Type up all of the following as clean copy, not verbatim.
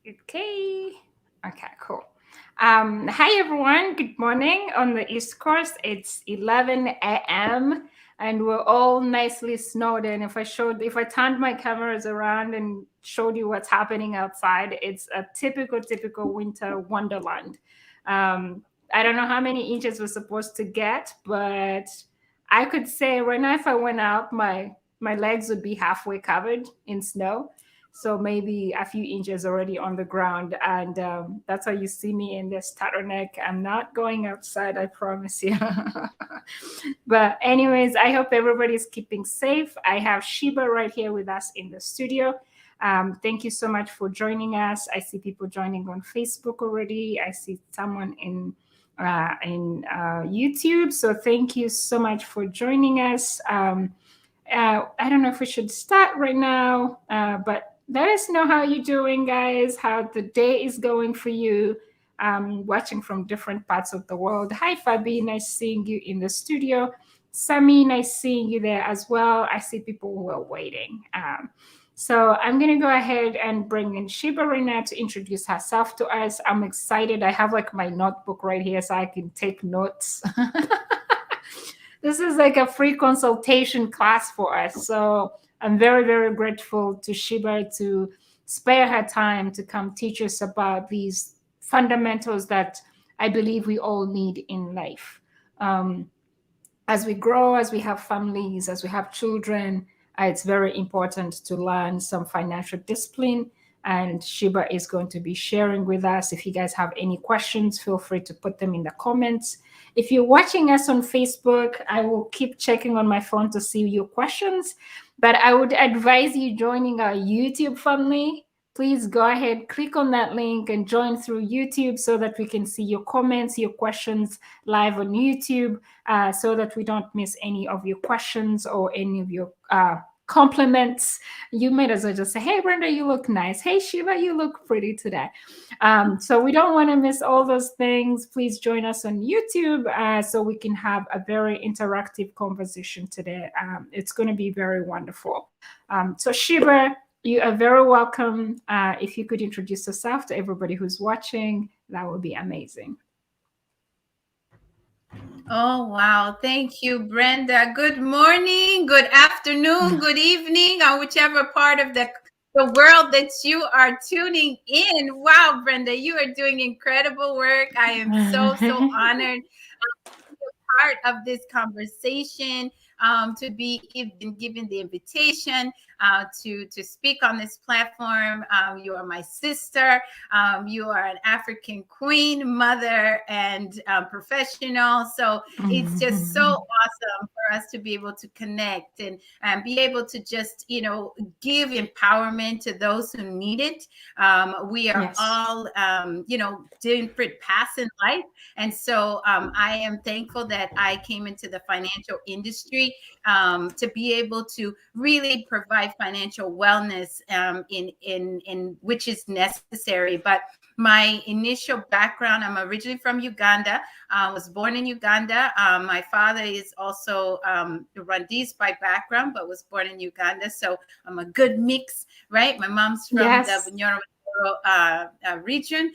Okay. Okay, cool. Hi everyone. Good morning on the East Coast. It's 11 a.m. and we're all nicely snowed in. If I turned my cameras around and showed you what's happening outside, it's a typical winter wonderland. I don't know how many inches we're supposed to get, but I could say right now if I went out, my legs would be halfway covered in snow, so maybe a few inches already on the ground. And that's how you see me in this turtleneck. I'm not going outside, I promise you. But anyways, I hope everybody's keeping safe. I have Sheba right here with us in the studio. Thank you so much for joining us. I see people joining on Facebook already. I see someone in YouTube, so thank you so much for joining us. I don't know if we should start right now, but let us know how you're doing, guys, how the day is going for you, watching from different parts of the world. Hi, Fabi. Nice seeing you in the studio. Sami, nice seeing you there as well. I see people who are waiting. So I'm going to go ahead and bring in Sheba right now to introduce herself to us. I'm excited. I have like my notebook right here so I can take notes. This is like a free consultation class for us. So I'm very grateful to Sheba to spare her time to come teach us about these fundamentals that I believe we all need in life. As we grow, as we have families, as we have children, it's very important to learn some financial discipline. And Sheba is going to be sharing with us. If you guys have any questions, feel free to put them in the comments. If you're watching us on Facebook, I will keep checking on my phone to see your questions. But I would advise you joining our YouTube family. Please go ahead, click on that link and join through YouTube so that we can see your comments, your questions live on YouTube, so that we don't miss any of your questions or any of your compliments. You might as well just say, hey, Brenda, you look nice. Hey, Shiva, you look pretty today. So we don't want to miss all those things. Please join us on YouTube so we can have a very interactive conversation today. It's going to be very wonderful. So Shiva, you are very welcome. If you could introduce yourself to everybody who's watching, that would be amazing. Oh, wow. Thank you, Brenda. Good morning, good afternoon, good evening, on whichever part of the world that you are tuning in. Wow, Brenda, you are doing incredible work. I am so honored part of this conversation, to be given the invitation to speak on this platform. You are my sister. You are an African queen, mother, and professional. So it's just so awesome for us to be able to connect and be able to just, give empowerment to those who need it. We are all, different paths in life. And so I am thankful that I came into the financial industry to be able to really provide financial wellness in which is necessary. But my initial background, I'm originally from Uganda. I was born in Uganda. My father is also Rwandese by background, but was born in Uganda. So I'm a good mix, right? My mom's from the Bunyoro region.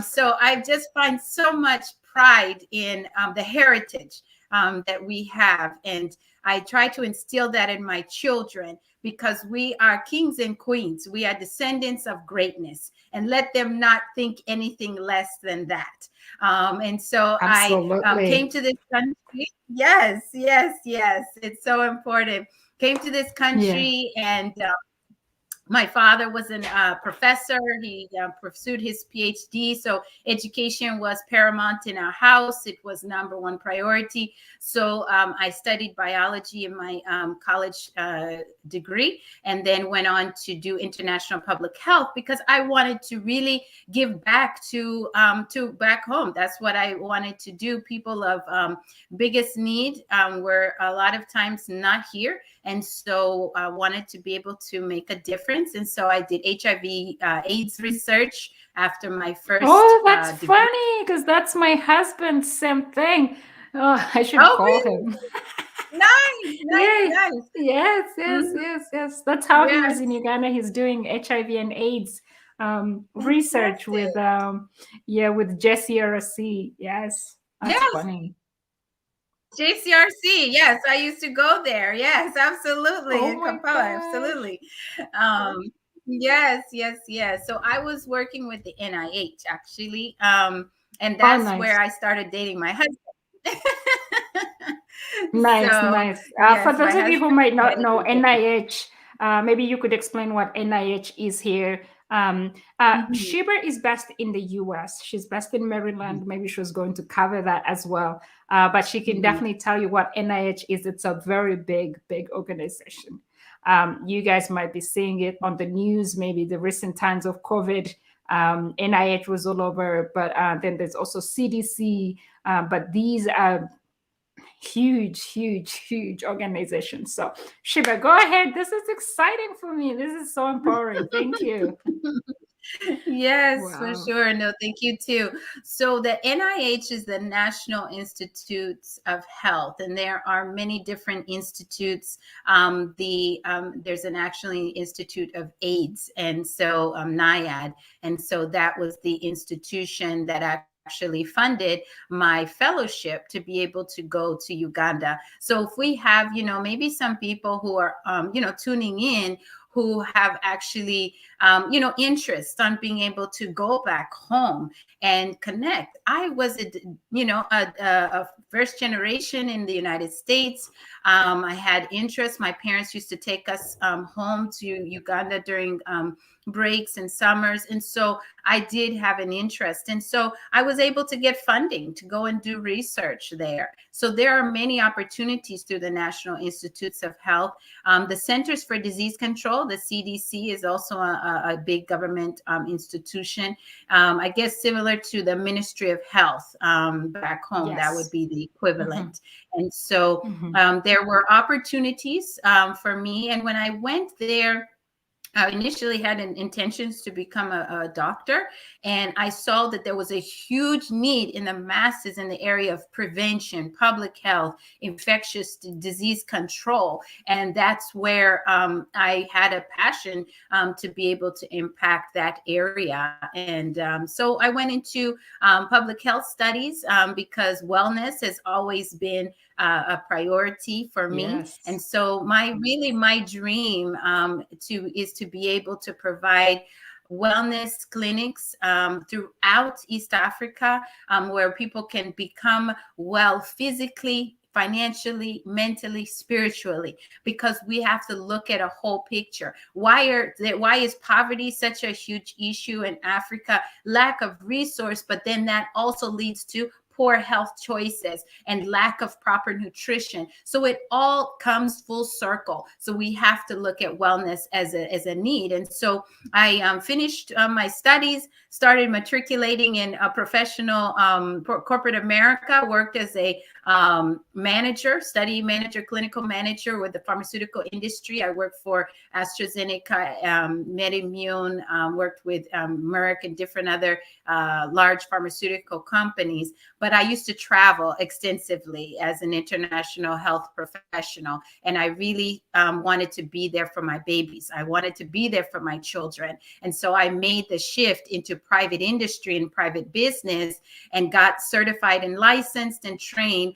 So I just find so much pride in the heritage that we have. And I try to instill that in my children, because we are kings and queens. We are descendants of greatness, and let them not think anything less than that. And so absolutely. I came to this country. Yes. It's so important. Came to this country, and my father was a professor. He pursued his PhD. So education was paramount in our house. It was number one priority. So I studied biology in my college degree, and then went on to do international public health, because I wanted to really give back to back home. That's what I wanted to do. People of biggest need were a lot of times not here. And so I wanted to be able to make a difference. And so I did HIV AIDS research after my first that's funny, because that's my husband's same thing. Oh, I should call really? him. Nice. Yes. That's how he was in Uganda. He's doing HIV and AIDS research with Fantastic. yeah, with Jesse RC. Yes, that's Yes, funny. JCRC. Yes, I used to go there. Yes, absolutely. Oh In my Kampala, gosh. absolutely. Um, yes, yes, yes. So I was working with the NIH actually. And Oh, that's where nice. I started dating my husband. Nice, So, nice. For yes, my those of you who husband might not know invited me NIH, maybe you could explain what NIH is here. there. Sheba is based in the US. She's based in Maryland. Maybe she was going to cover that as well. But she can Mhm. definitely tell you what NIH is. It's a very big, big organization. You guys might be seeing it on the news, maybe the recent times of COVID. NIH was all over, but then there's also CDC. But these are huge, huge, huge organization. So, Shiba, go ahead. This is exciting for me. This is so empowering. Thank you. Yes, for Wow. sure. No, thank you too. So the NIH is the National Institutes of Health, and there are many different institutes. There's an actually Institute of AIDS, and so NIAID, and so that was the institution that actually funded my fellowship to be able to go to Uganda. So if we have, maybe some people who are, tuning in who have actually interest on being able to go back home and connect. I was a first generation in the United States. I had interest. My parents used to take us home to Uganda during breaks and summers, and so I did have an interest, and so I was able to get funding to go and do research there. So there are many opportunities through the National Institutes of Health. The Centers for Disease Control, the CDC, is also a big government institution. I guess similar to the Ministry of Health back home, that would Yes. be the Mm-hmm. equivalent. And so Mm-hmm. there were opportunities for me. And when I went there, I initially had intentions to become a doctor, and I saw that there was a huge need in the masses in the area of prevention, public health, infectious disease control, and that's where I had a passion to be able to impact that area. And so I went into public health studies because wellness has always been a priority for me. And Yes. so my dream is to be able to provide wellness clinics throughout East Africa, where people can become well physically, financially, mentally, spiritually, because we have to look at a whole picture. Why is poverty such a huge issue in Africa? Lack of resource, but then that also leads to poor health choices and lack of proper nutrition. So it all comes full circle. So we have to look at wellness as a need. And so I finished my studies, started matriculating in a professional corporate America, worked as a manager, study manager, clinical manager with the pharmaceutical industry. I worked for AstraZeneca, MedImmune, worked with Merck and different other large pharmaceutical companies. But I used to travel extensively as an international health professional. And I really wanted to be there for my babies. I wanted to be there for my children. And so I made the shift into private industry and private business and got certified and licensed and trained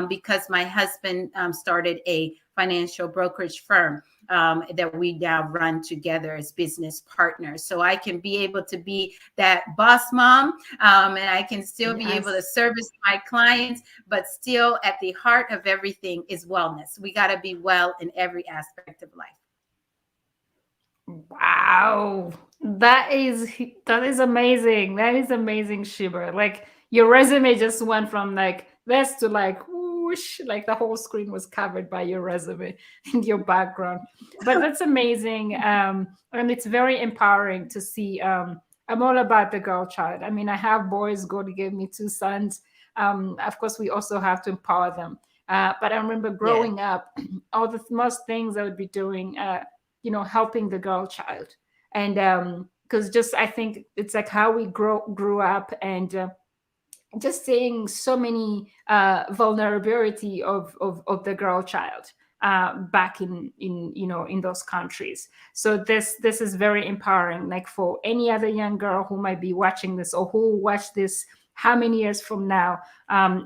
because my husband started a financial brokerage firm that we now run together as business partners. So I can be able to be that boss mom, and I can still be able to Yes. service my clients, but still at the heart of everything is wellness. We got to be well in every aspect of life. Wow. That is amazing. That is amazing, Shiba. Like your resume just went from like this to like whoosh, like the whole screen was covered by your resume and your background. But that's amazing. And it's very empowering to see. I'm all about the girl child. I mean, I have boys. God gave me two sons. Of course, we also have to empower them. But I remember Yes. growing up, all the most things I would be doing. Helping the girl child, and because just I think it's like how we grew up, and just seeing so many vulnerability of the girl child. back in in those countries. So this is very empowering, like for any other young girl who might be watching this or who will watch this how many years from now.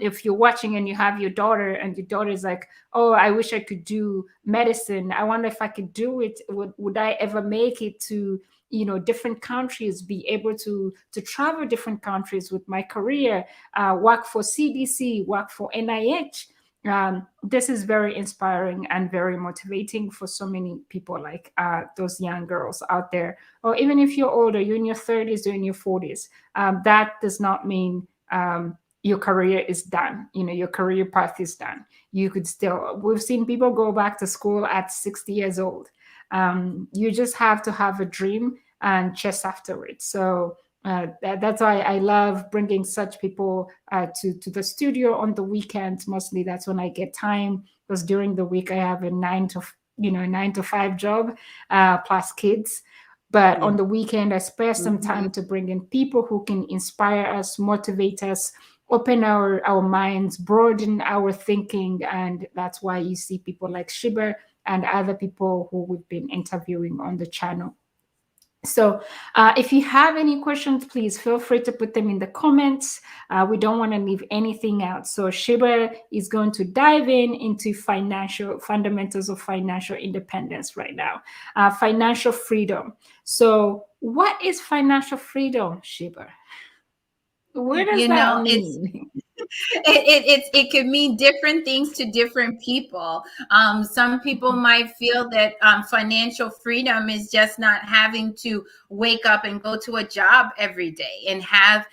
If you're watching and you have your daughter and your daughter is like, oh, I wish I could do medicine, I wonder if I could do it, would I ever make it to different countries, be able to travel different countries with my career, work for CDC, work for NIH. This is very inspiring and very motivating for so many people, like those young girls out there. Or even if you're older, you're in your 30s or in your 40s, that does not mean your career is done. Your career path is done. You could still, we've seen people go back to school at 60 years old. You just have to have a dream and chase after it. So that's why I love bringing such people to the studio on the weekends. Mostly that's when I get time, because during the week I have a 9 to 5 job plus kids. But on the weekend, I spare some time to bring in people who can inspire us, motivate us, open our minds, broaden our thinking. And that's why you see people like Sheba and other people who we've been interviewing on the channel. So if you have any questions, please feel free to put them in the comments. We don't want to leave anything out. So Sheba is going to dive into financial fundamentals of financial independence right now. Financial freedom. So what is financial freedom, Sheba? What does that mean? It could mean different things to different people. Some people might feel that financial freedom is just not having to wake up and go to a job every day and have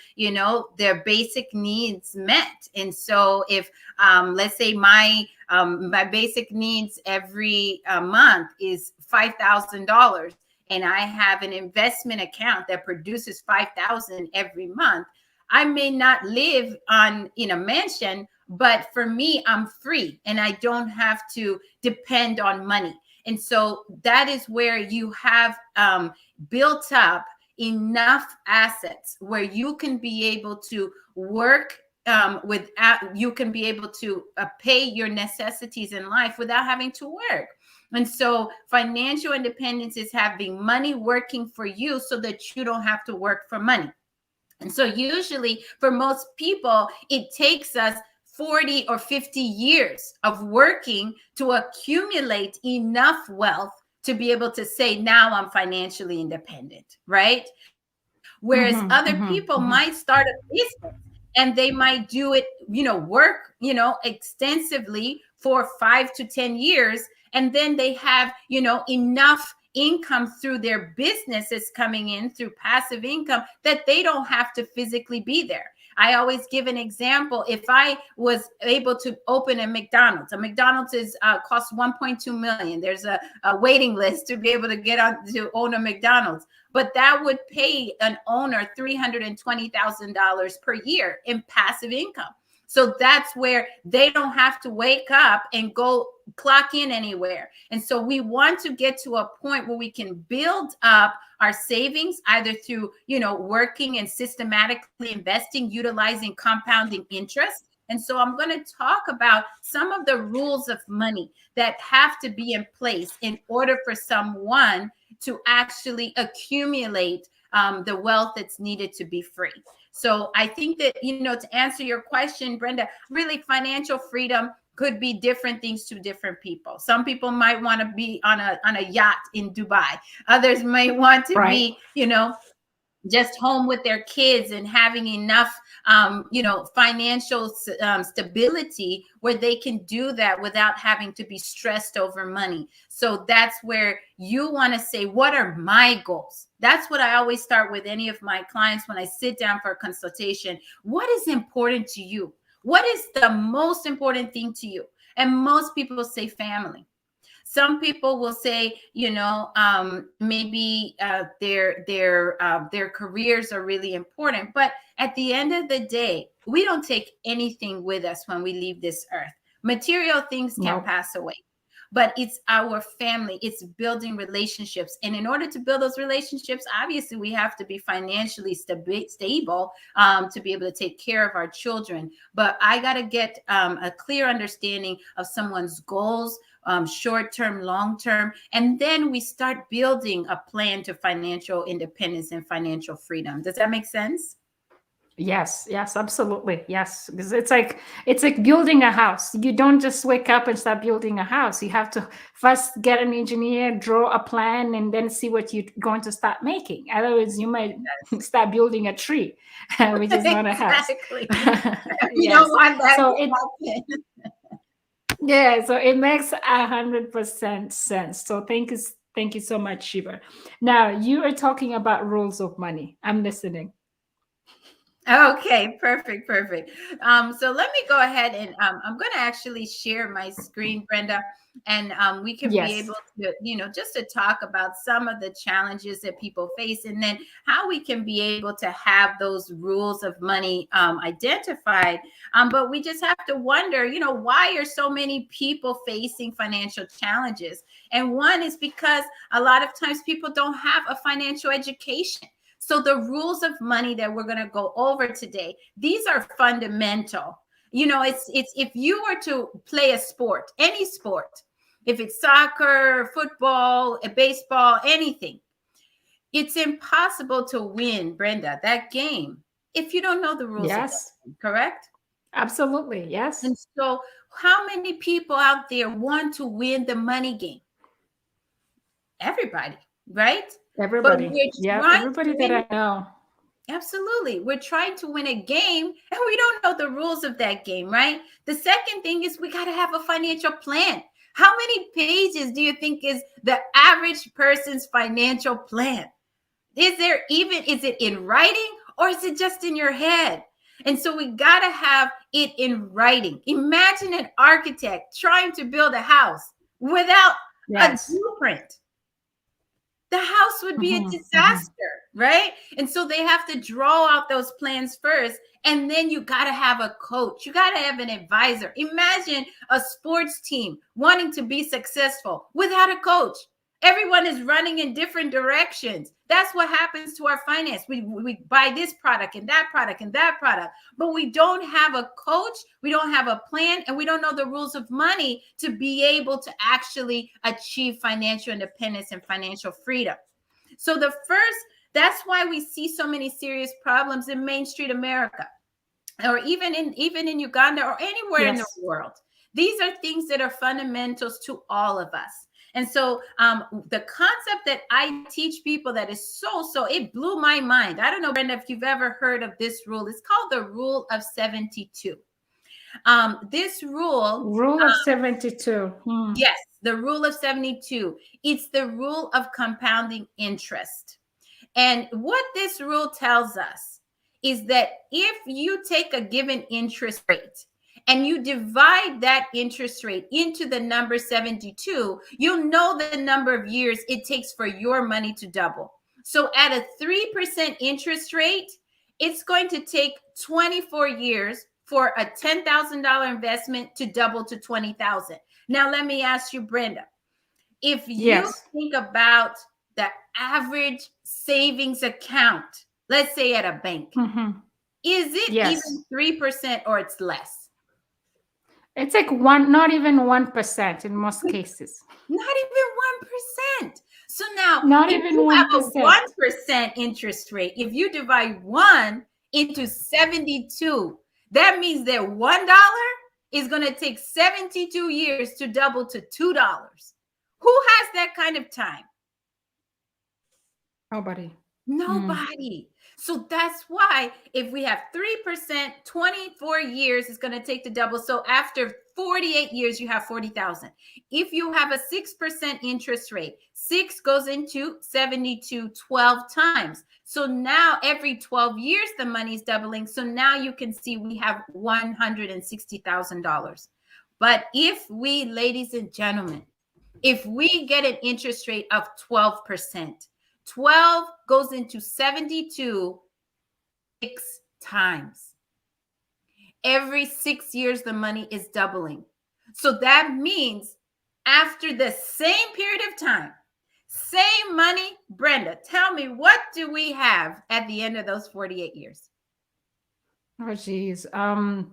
their basic needs met. And so if let's say my basic needs every month is $5,000, and I have an investment account that produces $5,000 every month, I may not live in a mansion, but for me, I'm free and I don't have to depend on money. And so that is where you have built up enough assets where you can be able to work you can be able to pay your necessities in life without having to work. And so financial independence is having money working for you so that you don't have to work for money. And so usually for most people, it takes us 40 or 50 years of working to accumulate enough wealth to be able to say, now I'm financially independent, right? Whereas other people might start a business and they might do it, work, extensively for 5 to 10 years. And then they have, enough income through their businesses coming in through passive income that they don't have to physically be there. I always give an example. If I was able to open a McDonald's is costs 1.2 million. There's a waiting list to be able to get on to own a McDonald's, but that would pay an owner $320,000 per year in passive income. So that's where they don't have to wake up and go clock in anywhere. And so we want to get to a point where we can build up our savings, either through, working and systematically investing, utilizing compounding interest. And so I'm going to talk about some of the rules of money that have to be in place in order for someone to actually accumulate the wealth that's needed to be free. So I think that, to answer your question, Brenda, really financial freedom could be different things to different people. Some people might want to be on a yacht in Dubai. Others may want to be, just home with their kids and having enough, financial stability where they can do that without having to be stressed over money. So that's where you want to say, what are my goals? That's what I always start with any of my clients when I sit down for a consultation. What is important to you? What is the most important thing to you? And most people say family. Some people will say, maybe their careers are really important. But at the end of the day, we don't take anything with us when we leave this earth. Material things can pass away, but it's our family. It's building relationships. And in order to build those relationships, obviously, we have to be financially stable to be able to take care of our children. But I got to get a clear understanding of someone's goals, short term, long term, and then we start building a plan to financial independence and financial freedom. Does that make sense? Yes, yes, absolutely. Yes. Because it's like building a house. You don't just wake up and start building a house. You have to first get an engineer, draw a plan, and then see what you're going to start making. Otherwise, you might Yes. start building a tree, which is not a house. Exactly. We don't Yes. want that So it to happen. yeah, so it makes 100% sense. So thank you so much, Shiva. Now you are talking about rules of money. I'm listening. Okay, perfect, perfect. So let me go ahead and I'm going to actually share my screen, Brenda, and we can be Yes. able to, just to talk about some of the challenges that people face, and then how we can be able to have those rules of money identified. But we just have to wonder, why are so many people facing financial challenges? And one is because a lot of times people don't have a financial education. So the rules of money that we're going to go over today, these are fundamental. It's if you were to play a sport, any sport, if it's soccer, football, a baseball, anything, it's impossible to win, Brenda, that game if you don't know the rules of that Yes. game, correct? Absolutely. Yes. And so how many people out there want to win the money game? Everybody, right? But Everybody. we're Yeah. trying to Everybody that win. I know. Absolutely. We're trying to win a game and we don't know the rules of that game, right? The second thing is we got to have a financial plan. How many pages do you think is the average person's financial plan? Is it in writing or is it just in your head? And so we got to have it in writing. Imagine an architect trying to build a house without a Yes. blueprint. The house would be a Hmm. Hmm. disaster, right? And so they have to draw out those plans first. And then you got to have a coach. You got to have an advisor. Imagine a sports team wanting to be successful without a coach. Everyone is running in different directions. That's what happens to our finance. We buy this product and that product and that product, but we don't have a coach, we don't have a plan, and we don't know the rules of money to be able to actually achieve financial independence and financial freedom. So that's why we see so many serious problems in Main Street America, or even in Uganda or anywhere in the Yes. world. These are things that are fundamentals to all of us. And so the concept that I teach people that is so, it blew my mind. I don't know, Brenda, if you've ever heard of this rule. It's called the Rule of 72. This rule, Rule of 72. Hmm. yes, the Rule of 72. It's the rule of compounding interest. And what this rule tells us is that if you take a given interest rate and you divide that interest rate into the number 72, you'll know the number of years it takes for your money to double. So at a 3% interest rate, it's going to take 24 years for a $10,000 investment to double to 20,000. Now let me ask you, Brenda, if you Yes. think about the average savings account, let's say at a bank, Hmm. is it Yes. even 3% or it's less? It's like one, not even 1% in most cases. Not even 1%. So now, Not if even you have a 1%. 1% interest rate, if you divide 1 into 72, that means that $1 is going to take 72 years to double to $2. Who has that kind of time? Nobody. Mm. Nobody. So that's why if we have 3%, 24 years is going to take to double. So after 48 years, you have 40,000. If you have a 6% interest rate, 6 goes into 72 12 times. So now every 12 years, the money's doubling. So now you can see we have $160,000. But if we, ladies and gentlemen, if we get an interest rate of 12%, 12 goes into 72 6 times. Every 6 years, the money is doubling. So that means after the same period of time, same money, Brenda, tell me, what do we have at the end of those 48 years? Oh, geez.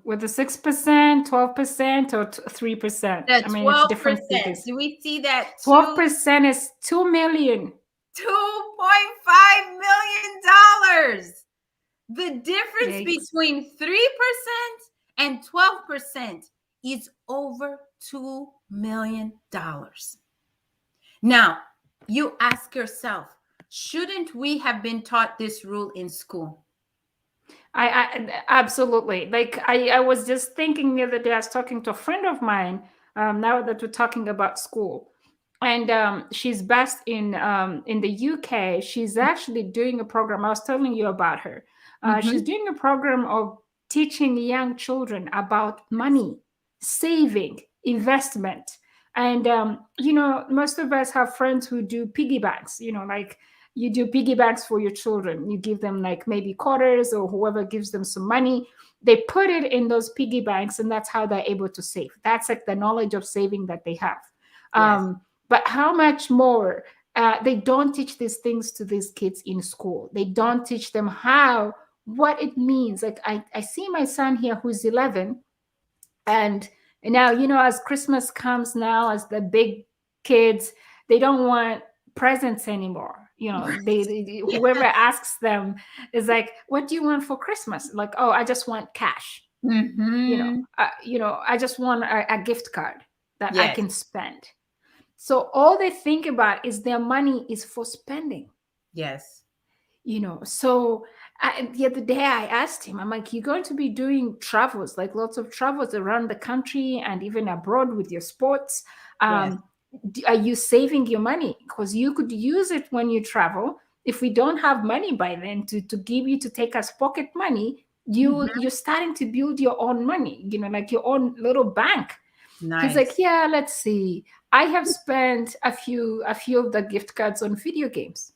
With the 6%, 12%, or 3%? The I mean, it's different 12%. figures. Do we see that 12% is 2 million. $2.5 million? The difference Yikes. between 3% and 12% is over $2 million. Now, you ask yourself, shouldn't we have been taught this rule in school? I absolutely, like, I was just thinking the other day. I was talking to a friend of mine. Now that we're talking about school, and she's based in the UK. She's actually doing a program. I was telling you about her. She's Mm-hmm. doing a program of teaching young children about money, saving, investment, and most of us have friends who do piggy banks. Like, you do piggy banks for your children. You give them like maybe quarters, or whoever gives them some money. They put it in those piggy banks, and that's how they're able to save. That's like the knowledge of saving that they have. Yes. But how much more? They don't teach these things to these kids in school. They don't teach them what it means. Like, I see my son here who's 11, and now, as Christmas comes now, as the big kids, they don't want presents anymore. Yeah. Whoever asks them is like, what do you want for Christmas? Like, oh, I just want cash. Mm-hmm. I just want a gift card that I Yes. can spend. So all they think about is their money is for spending. Yes. So the other day I asked him, I'm like, you're going to be doing travels, like lots of travels around the country and even abroad with your sports. Yes. Are you saving your money? Because you could use it when you travel. If we don't have money by then to give you to take as pocket money, Mm-hmm. you're starting to build your own money, like your own little bank. He's like, Nice. yeah, let's see. I have spent a few of the gift cards on video games.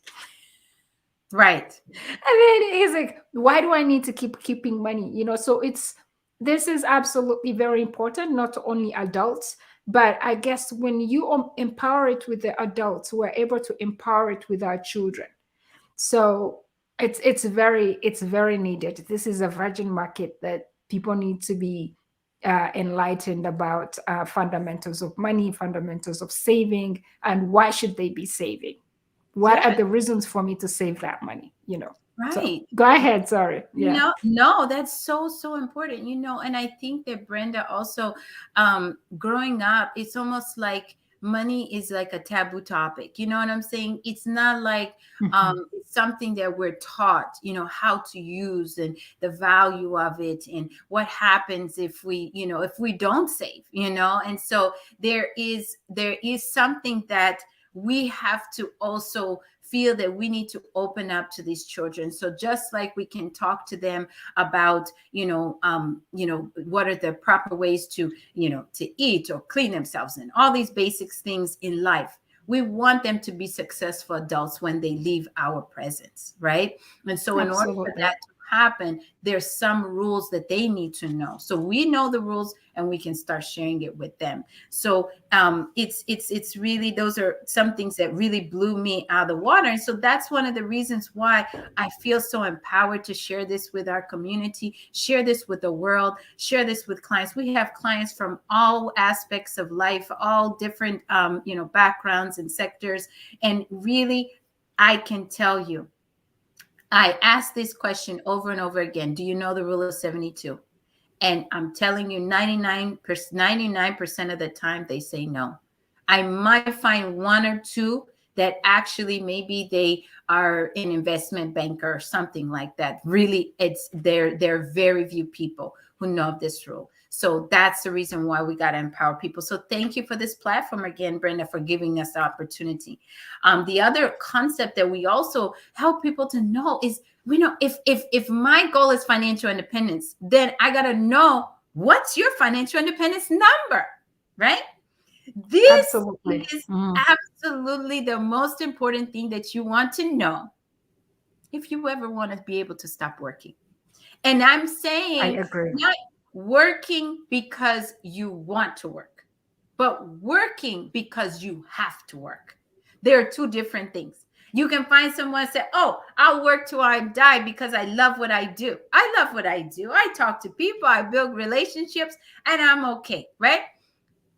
Right. And then he's like, why do I need to keep keeping money? So this is absolutely very important, not only adults, but I guess when you empower it with the adults, we're able to empower it with our children. So it's very needed. This is a virgin market that people need to be enlightened about fundamentals of money, fundamentals of saving, and why should they be saving? What are Yes. the reasons for me to save that money? So Right. go ahead. Sorry. Yeah. No, that's so, so important, and I think that Brenda also, growing up, it's almost like money is like a taboo topic. You know what I'm saying? It's not like Mhm. it's something that we're taught, how to use and the value of it and what happens if we don't save, and so there is something that we have to also feel that we need to open up to these children. So just like we can talk to them about, what are the proper ways to eat or clean themselves and all these basic things in life. We want them to be successful adults when they leave our presence, right? And so in order for Absolutely. that to happen, there's some rules that they need to know. So we know the rules and we can start sharing it with them. So it's really, those are some things that really blew me out of the water. And so that's one of the reasons why I feel so empowered to share this with our community, share this with the world, share this with clients. We have clients from all aspects of life, all different backgrounds and sectors. And really, I can tell you, I ask this question over and over again. Do you know the rule of 72? And I'm telling you, 99% of the time, they say no. I might find one or two that actually maybe they are an investment banker or something like that. Really, they're very few people who know this rule. So that's the reason why we got to empower people. So thank you for this platform again, Brenda, for giving us the opportunity. The other concept that we also help people to know is, if my goal is financial independence, then I got to know, what's your financial independence number, right? This Absolutely. is Mhm. absolutely the most important thing that you want to know if you ever want to be able to stop working. And I'm I saying, agree. not working because you want to work, but working because you have to work. There are two different things. You can find someone say, "Oh, I'll work till I die because I love what I do." I love what I do. I talk to people, I build relationships, and I'm okay, right?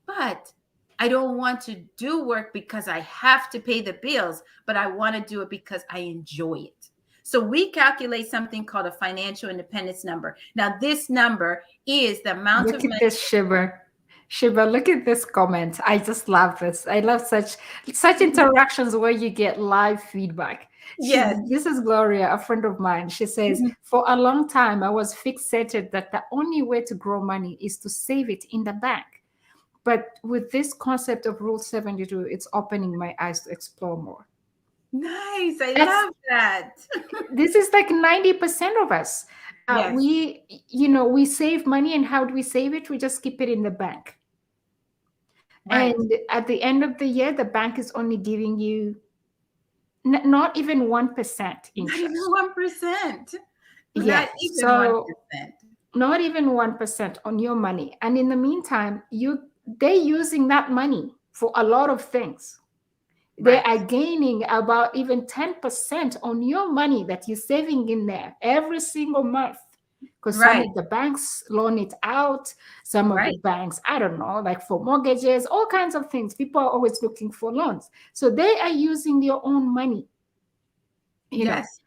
But I don't want to do work because I have to pay the bills, but I want to do it because I enjoy it. So we calculate something called a financial independence number. Now, this number is the amount Look of at money. this, Shiba. Shiba, look at this comment. I just love this. I love such interactions where you get live feedback. Yes. This is Gloria, a friend of mine. She says, for a long time, I was fixated that the only way to grow money is to save it in the bank. But with this concept of Rule 72, it's opening my eyes to explore more. Nice. I That's love that. this is like 90% of us. Yes. We save money, and how do we save it? We just keep it in the bank. Right. And at the end of the year, the bank is only giving you not even 1% Not even interest. 1%. Yeah. Not even So 1%. not even 1% on your money. And in the meantime, they're using that money for a lot of things. They Right. are gaining about even 10% on your money that you're saving in there every single month. Because some Right. of the banks loan it out, some of the Right. banks, I don't know, like for mortgages, all kinds of things. People are always looking for loans. So they are using your own money. You know, Yes.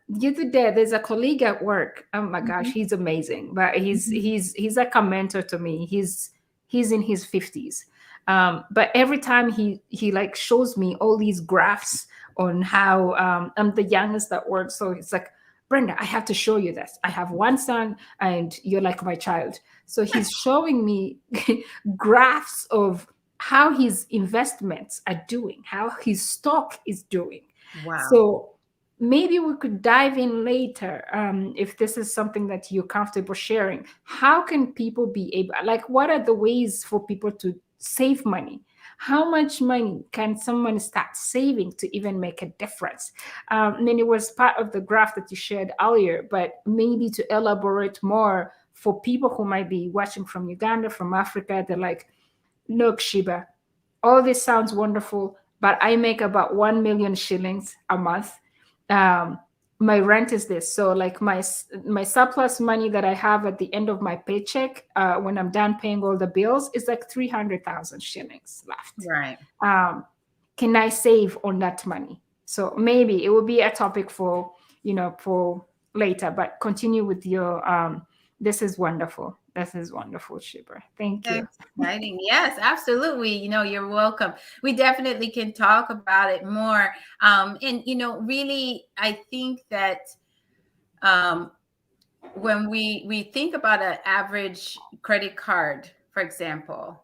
the other day there's a colleague at work. Oh my gosh, Mhm. he's amazing. But he's Mhm. he's he's like a mentor to me. He's in his 50s. But every time he like shows me all these graphs on how I'm the youngest at work. So it's like, Brenda, I have to show you this. I have one son and you're like my child. So he's showing me graphs of how his investments are doing, how his stock is doing. Wow. So maybe we could dive in later, if this is something that you're comfortable sharing. How can people be able, like, what are the ways for people to save money? How much money can someone start saving to even make a difference? And then it was part of the graph that you shared earlier, but maybe to elaborate more for people who might be watching from Uganda, from Africa. They're like, look, Shiba, all this sounds wonderful, but I make about 1 million shillings a month. um, my rent is this, so like my surplus money that I have at the end of my paycheck, when I'm done paying all the bills, is like 300,000 shillings left. Right. um, can I save on that money? So maybe it will be a topic for for later, but continue with your this is wonderful. This is wonderful, Shibra. Thank you. That's exciting. Yes, absolutely. You're welcome. We definitely can talk about it more. And really, I think that um, when we think about an average credit card, for example,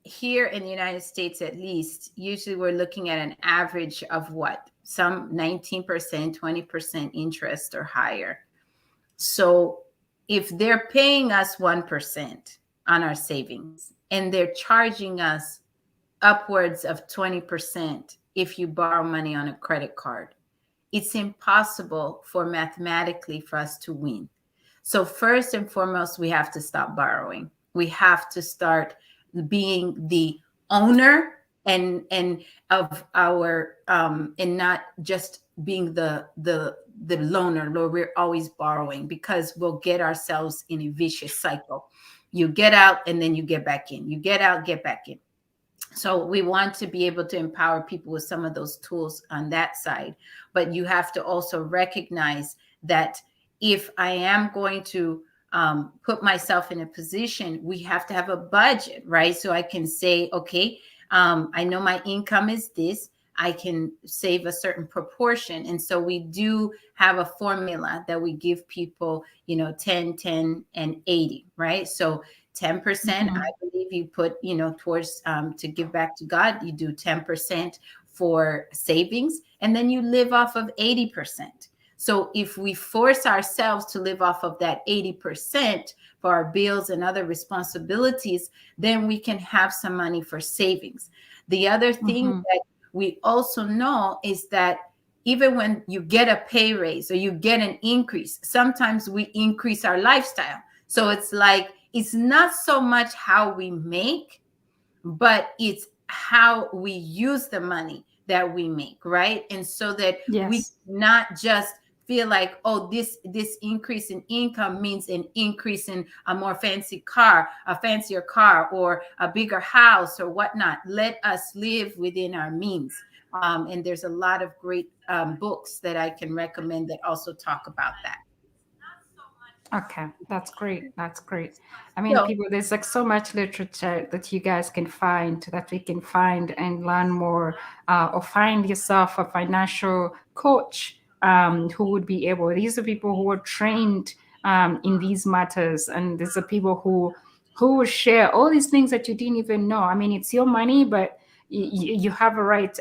here in the United States, at least, usually we're looking at an average of what? Some 19%, 20% interest or higher. So if they're paying us 1% on our savings and they're charging us upwards of 20% if you borrow money on a credit card, it's impossible for mathematically for us to win. So first and foremost, we have to stop borrowing. We have to start being the owner and of our and not just being the loaner, where we're always borrowing, because we'll get ourselves in a vicious cycle. You get out and then you get back in. You get out, get back in. So we want to be able to empower people with some of those tools on that side. But you have to also recognize that if I am going to put myself in a position, we have to have a budget, right? So I can say, okay, I know my income is this. I can save a certain proportion. And so we do have a formula that we give people, 10, 10, and 80, right? So 10%, Mhm. I believe you put, towards to give back to God. You do 10% for savings, and then you live off of 80%. So if we force ourselves to live off of that 80% for our bills and other responsibilities, then we can have some money for savings. The other thing Mhm. that we also know is that even when you get a pay raise or you get an increase, sometimes we increase our lifestyle. So it's like, it's not so much how we make, but it's how we use the money that we make, right? And so that we Yes. not just feel like, oh, this increase in income means an increase in a more fancy car, a fancier car, or a bigger house or whatnot. Let us live within our means. And there's a lot of great books that I can recommend that also talk about that. Okay, that's great. That's great. I mean, So people, there's like so much literature that you guys can find, that we can find and learn more, or find yourself a financial coach who would be able. These are people who are trained in these matters, and these are people who will share all these things that you didn't even know. I mean, it's your money, but you have a right.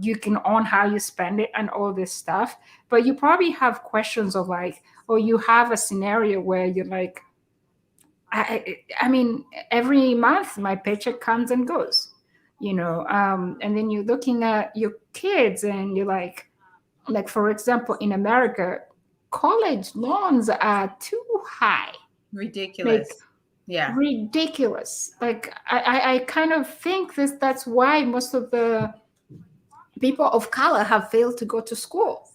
You can own how you spend it and all this stuff, but you probably have questions of like, or you have a scenario where you're like, I mean, every month my paycheck comes and goes, and then you're looking at your kids and you're like for example, in America, college loans are too high, like ridiculous. Yeah. ridiculous. Like I kind of think that's why most of the people of color have failed to go to school,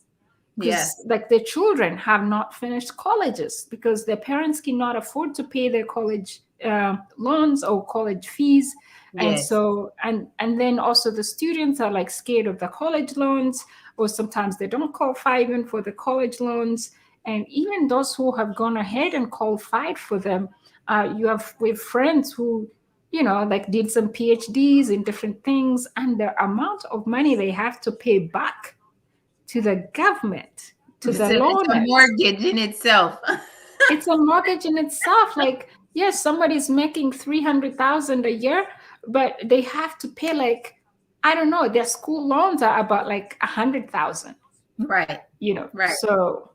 because Yes. like their children have not finished colleges because their parents cannot afford to pay their college loans or college fees. And Yes. so and then also the students are like scared of the college loans, or sometimes they don't qualify even for the college loans. And even those who have gone ahead and qualified for them, you have with friends who like did some PhDs in different things, and the amount of money they have to pay back to the government, to the It's a loaners. mortgage in itself. It's a mortgage in itself. Like, yes, somebody's making 300,000 a year, but they have to pay like, I don't know, their school loans are about like 100,000, Right. Right. So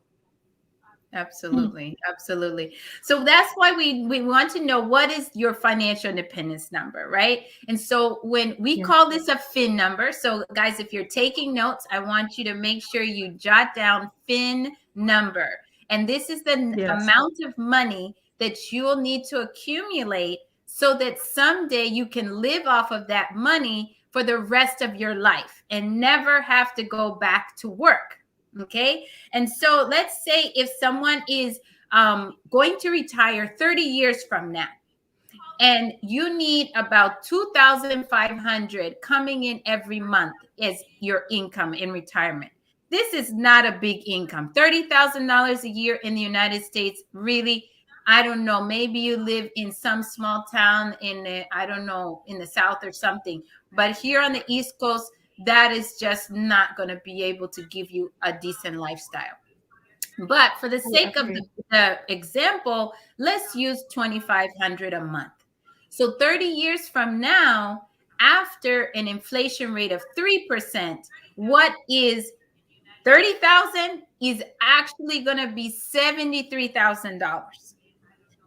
mm, Absolutely. Absolutely. So that's why we want to know what is your financial independence number, right? And so when we yeah, call this a FIN number, so guys, if you're taking notes, I want you to make sure you jot down FIN number. And this is the yes, amount of money that you will need to accumulate so that someday you can live off of that money for the rest of your life and never have to go back to work. Okay. And so let's say if someone is going to retire 30 years from now, and you need about 2,500 coming in every month as your income in retirement. This is not a big income. $30,000 a year in the United States, really, I don't know. Maybe you live in some small town in the, I don't know, in the South or something. But here on the East Coast, that is just not going to be able to give you a decent lifestyle. But for the I sake of agree. the example, let's use 2,500 a month. So 30 years from now, after an inflation rate of 3%, what is 30,000 is actually going to be $73,000.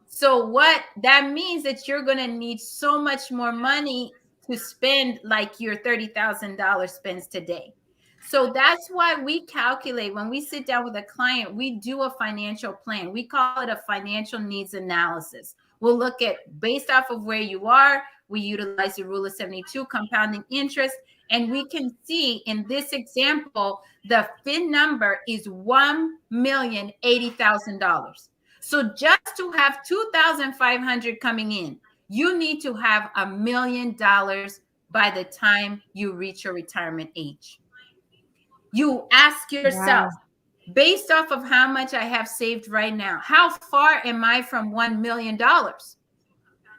So what that means that you're going to need so much more money to spend like your $30,000 spends today. So that's why we calculate when we sit down with a client, we do a financial plan. We call it a financial needs analysis. We'll look at based off of where you are, we utilize the rule of 72 compounding interest, and we can see in this example the fin number is $1,080,000. So just to have 2,500 coming in, you need to have $1,000,000 by the time you reach your retirement age. You ask yourself, Wow. based off of how much I have saved right now, how far am I from $1,000,000?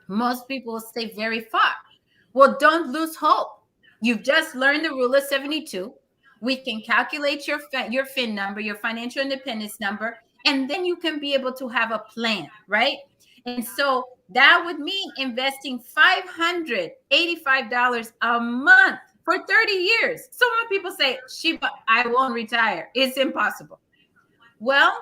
Most people will stay very far. Well, don't lose hope. You've just learned the rule of 72. We can calculate your FIN number, your financial independence number, and then you can be able to have a plan, right? And so that would mean investing $585 a month for 30 years. So when people say, Sheba, I won't retire, it's impossible. Well,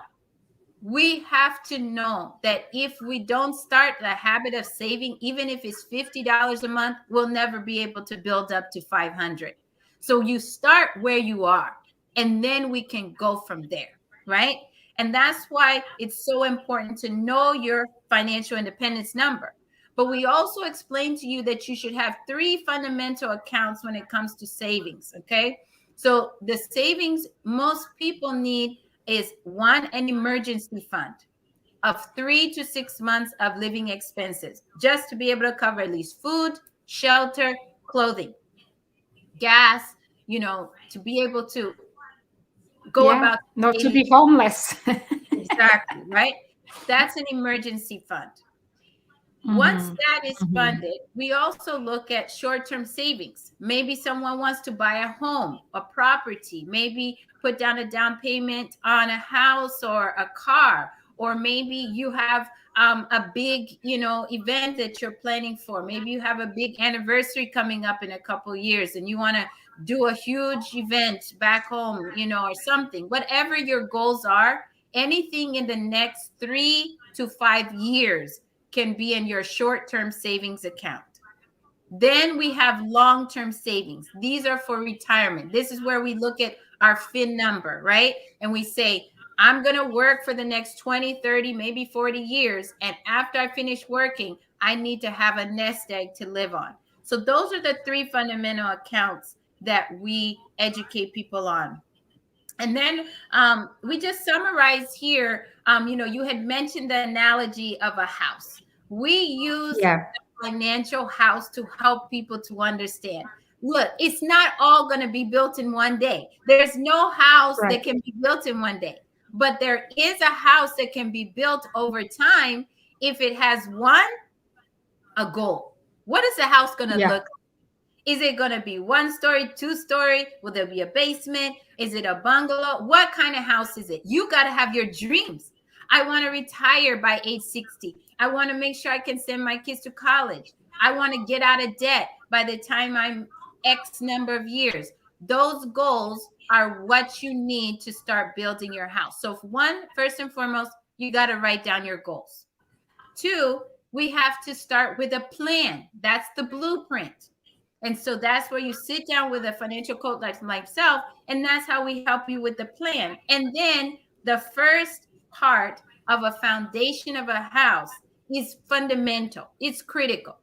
we have to know that if we don't start the habit of saving, even if it's $50 a month, we'll never be able to build up to 500. So you start where you are, and then we can go from there, right? And that's why it's so important to know your financial independence number. But we also explained to you that you should have 3 fundamental accounts when it comes to savings. Okay. So the savings most people need is one, an emergency fund of 3 to 6 months of living expenses, just to be able to cover at least food, shelter, clothing, gas, to be able to go Yeah, about not to daily. be homeless. Exactly, right? That's an emergency fund. Once Hmm. that is Hmm. funded, we also look at short-term savings. Maybe someone wants to buy a home, a property, maybe put down a down payment on a house or a car, or maybe you have a big, event that you're planning for. Maybe you have a big anniversary coming up in a couple years and you want to do a huge event back home, or something. Whatever your goals are, anything in the next 3 to 5 years can be in your short-term savings account. Then we have long-term savings. These are for retirement. This is where we look at our fin number, right? And we say, I'm going to work for the next 20, 30, maybe 40 years. And after I finish working, I need to have a nest egg to live on. So those are the 3 fundamental accounts that we educate people on. And then we just summarize here. You had mentioned the analogy of a house. We use Yeah, the financial house to help people to understand. Look, it's not all going to be built in one day. There's no house right. that can be built in one day, but there is a house that can be built over time if it has a goal. What is the house going to Yeah. look? Is it going to be 1 story, 2 story? Will there be a basement? Is it a bungalow? What kind of house is it? You got to have your dreams. I want to retire by age 60. I want to make sure I can send my kids to college. I want to get out of debt by the time I'm X number of years. Those goals are what you need to start building your house. So, first and foremost, you got to write down your goals. 2, we have to start with a plan. That's the blueprint. And so that's where you sit down with a financial coach like myself, and that's how we help you with the plan. And then the first part of a foundation of a house is fundamental, it's critical.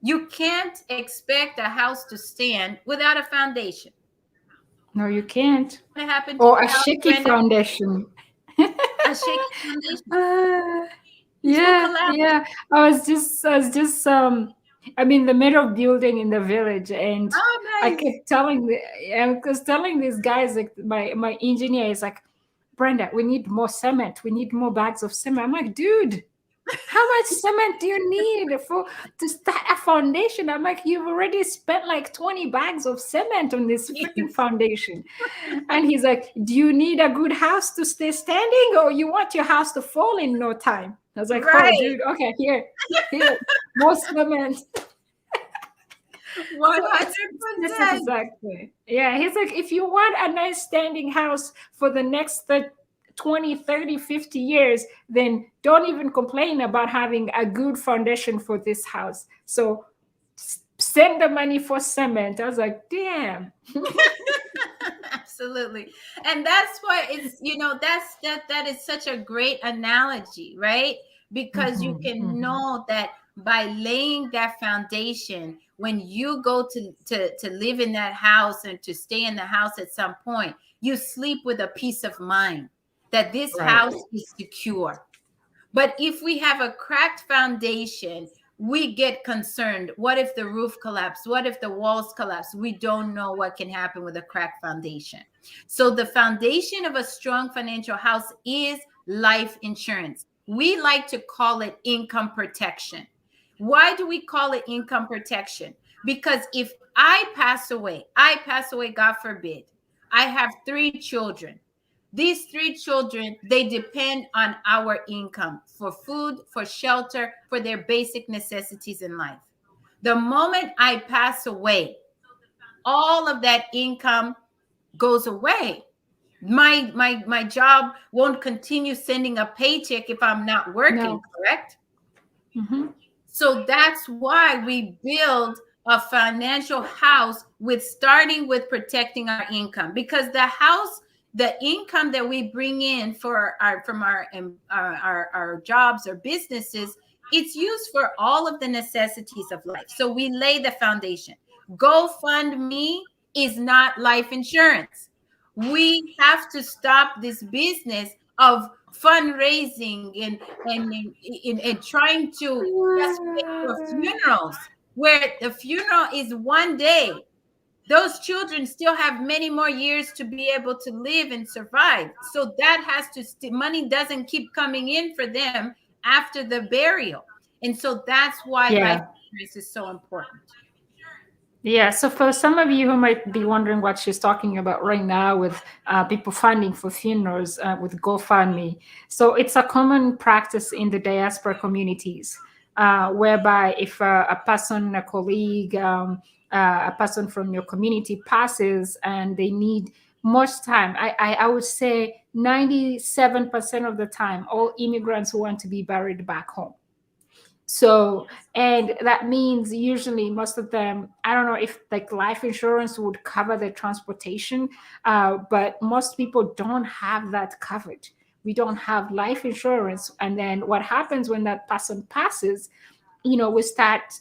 You can't expect a house to stand without a foundation. No, you can't. What happened to Or your a house, shaky Brenda? foundation. A shaky foundation. Uh, It will yeah, collapse. yeah. I'm in the middle of building in the village, and Oh, I nice. kept I was telling these guys, like my engineer is like, Brenda, we need more cement. We need more bags of cement. I'm like, dude, how much cement do you need to start a foundation? I'm like, you've already spent like 20 bags of cement on this freaking Yes. foundation. And he's like, do you need a good house to stay standing, or you want your house to fall in no time? I was like, oh, Right. dude, okay, here, more cement. So that's 100%. exactly. Yeah, he's like, if you want a nice standing house for the next 20, 30, 50 years, then don't even complain about having a good foundation for this house. So send the money for cement. I was like, damn. Absolutely. And that's why that is such a great analogy, right? Because you Mhm, can mhm. know that by laying that foundation, when you go to live in that house and to stay in the house at some point, you sleep with a peace of mind that this Right. house is secure. But if we have a cracked foundation, we get concerned. What if the roof collapsed? What if the walls collapse? We don't know what can happen with a cracked foundation. So, the foundation of a strong financial house is life insurance. We like to call it income protection. Why do we call it income protection? Because if I pass away, God forbid, I have 3 children. These 3 children, they depend on our income for food, for shelter, for their basic necessities in life. The moment I pass away, all of that income goes away. My job won't continue sending a paycheck if I'm not working, No. correct? Hmm. So that's why we build a financial house with starting with protecting our income, because the income that we bring in from our jobs or businesses It's used for all of the necessities of life. So we lay the foundation. GoFundMe is not life insurance. We have to stop this business of fundraising and trying to just pay for funerals, where the funeral is one day. Those children still have many more years to be able to live and survive. So that has to money doesn't keep coming in for them after the burial. And so that's why life Yeah. insurance is so important. Yeah, so for some of you who might be wondering what she's talking about right now with people funding for funerals with GoFundMe, so it's a common practice in the diaspora communities, whereby if a person, a colleague, a person from your community passes and they need much time, I would say 97% of the time, all immigrants want to be buried back home. So, and that means usually most of them, I don't know if like life insurance would cover the transportation, but most people don't have that covered. We don't have life insurance. And then what happens when that person passes, we start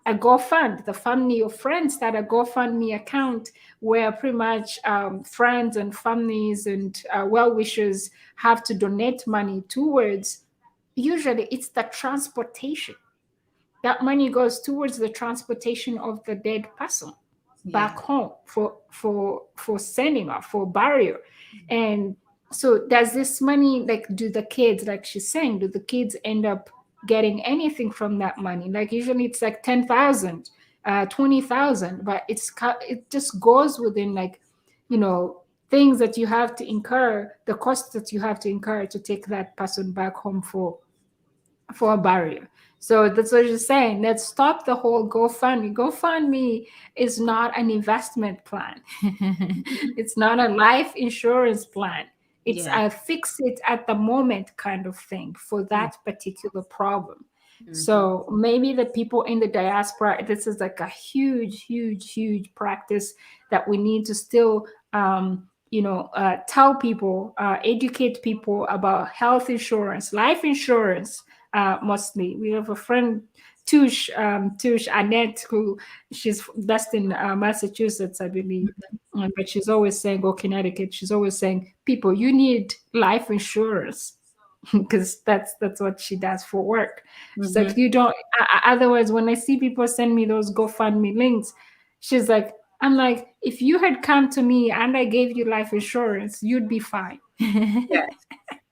a GoFund, the family or friends start a GoFundMe account where pretty much friends and families and well wishers have to donate money towards. Usually it's the transportation. That money goes towards the transportation of the dead person Yeah. back home for sending off, for burial. And so does this money, like, do the kids, like she's saying, do the kids end up getting anything from that money? Like usually it's like 10,000, 20,000, but it just goes within, like, things that you have to incur, the costs that you have to incur to take that person back home for a barrier. So that's what you're saying. Let's stop the whole GoFundMe. GoFundMe is not an investment plan. It's not a life insurance plan. It's Yeah. a fix it at the moment kind of thing for that particular problem. Mm-hmm. So maybe the people in the diaspora, this is like a huge, huge, huge practice that we need to still, tell people, educate people about health insurance, life insurance. Mostly, we have a friend, Tush Annette, who she's based in Massachusetts, I believe, but she's always saying, "Go Connecticut." She's always saying, "People, you need life insurance." Because that's what she does for work. She's Mm-hmm. like, you don't. Otherwise, when I see people send me those GoFundMe links, she's like, I'm like, if you had come to me and I gave you life insurance, you'd be fine. Yeah.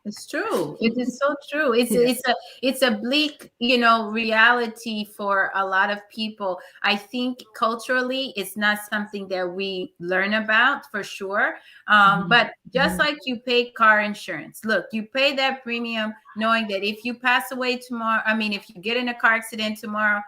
It's true. It is so true. It's Yeah. it's a bleak, reality for a lot of people. I think culturally, it's not something that we learn about for sure. Mhm. But just like you pay car insurance, look, you pay that premium knowing that if you pass away tomorrow, I mean, if you get in a car accident tomorrow,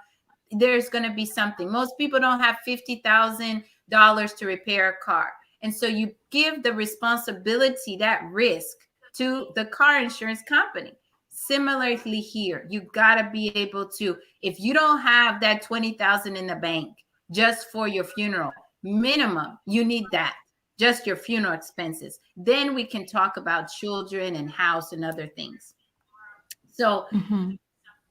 there's going to be something. Most people don't have $50,000 to repair a car. And so you give the responsibility, that risk, to the car insurance company. Similarly here, you got to be able to, if you don't have that 20,000 in the bank just for your funeral, minimum, you need that, just your funeral expenses. Then we can talk about children and house and other things. So Mhm.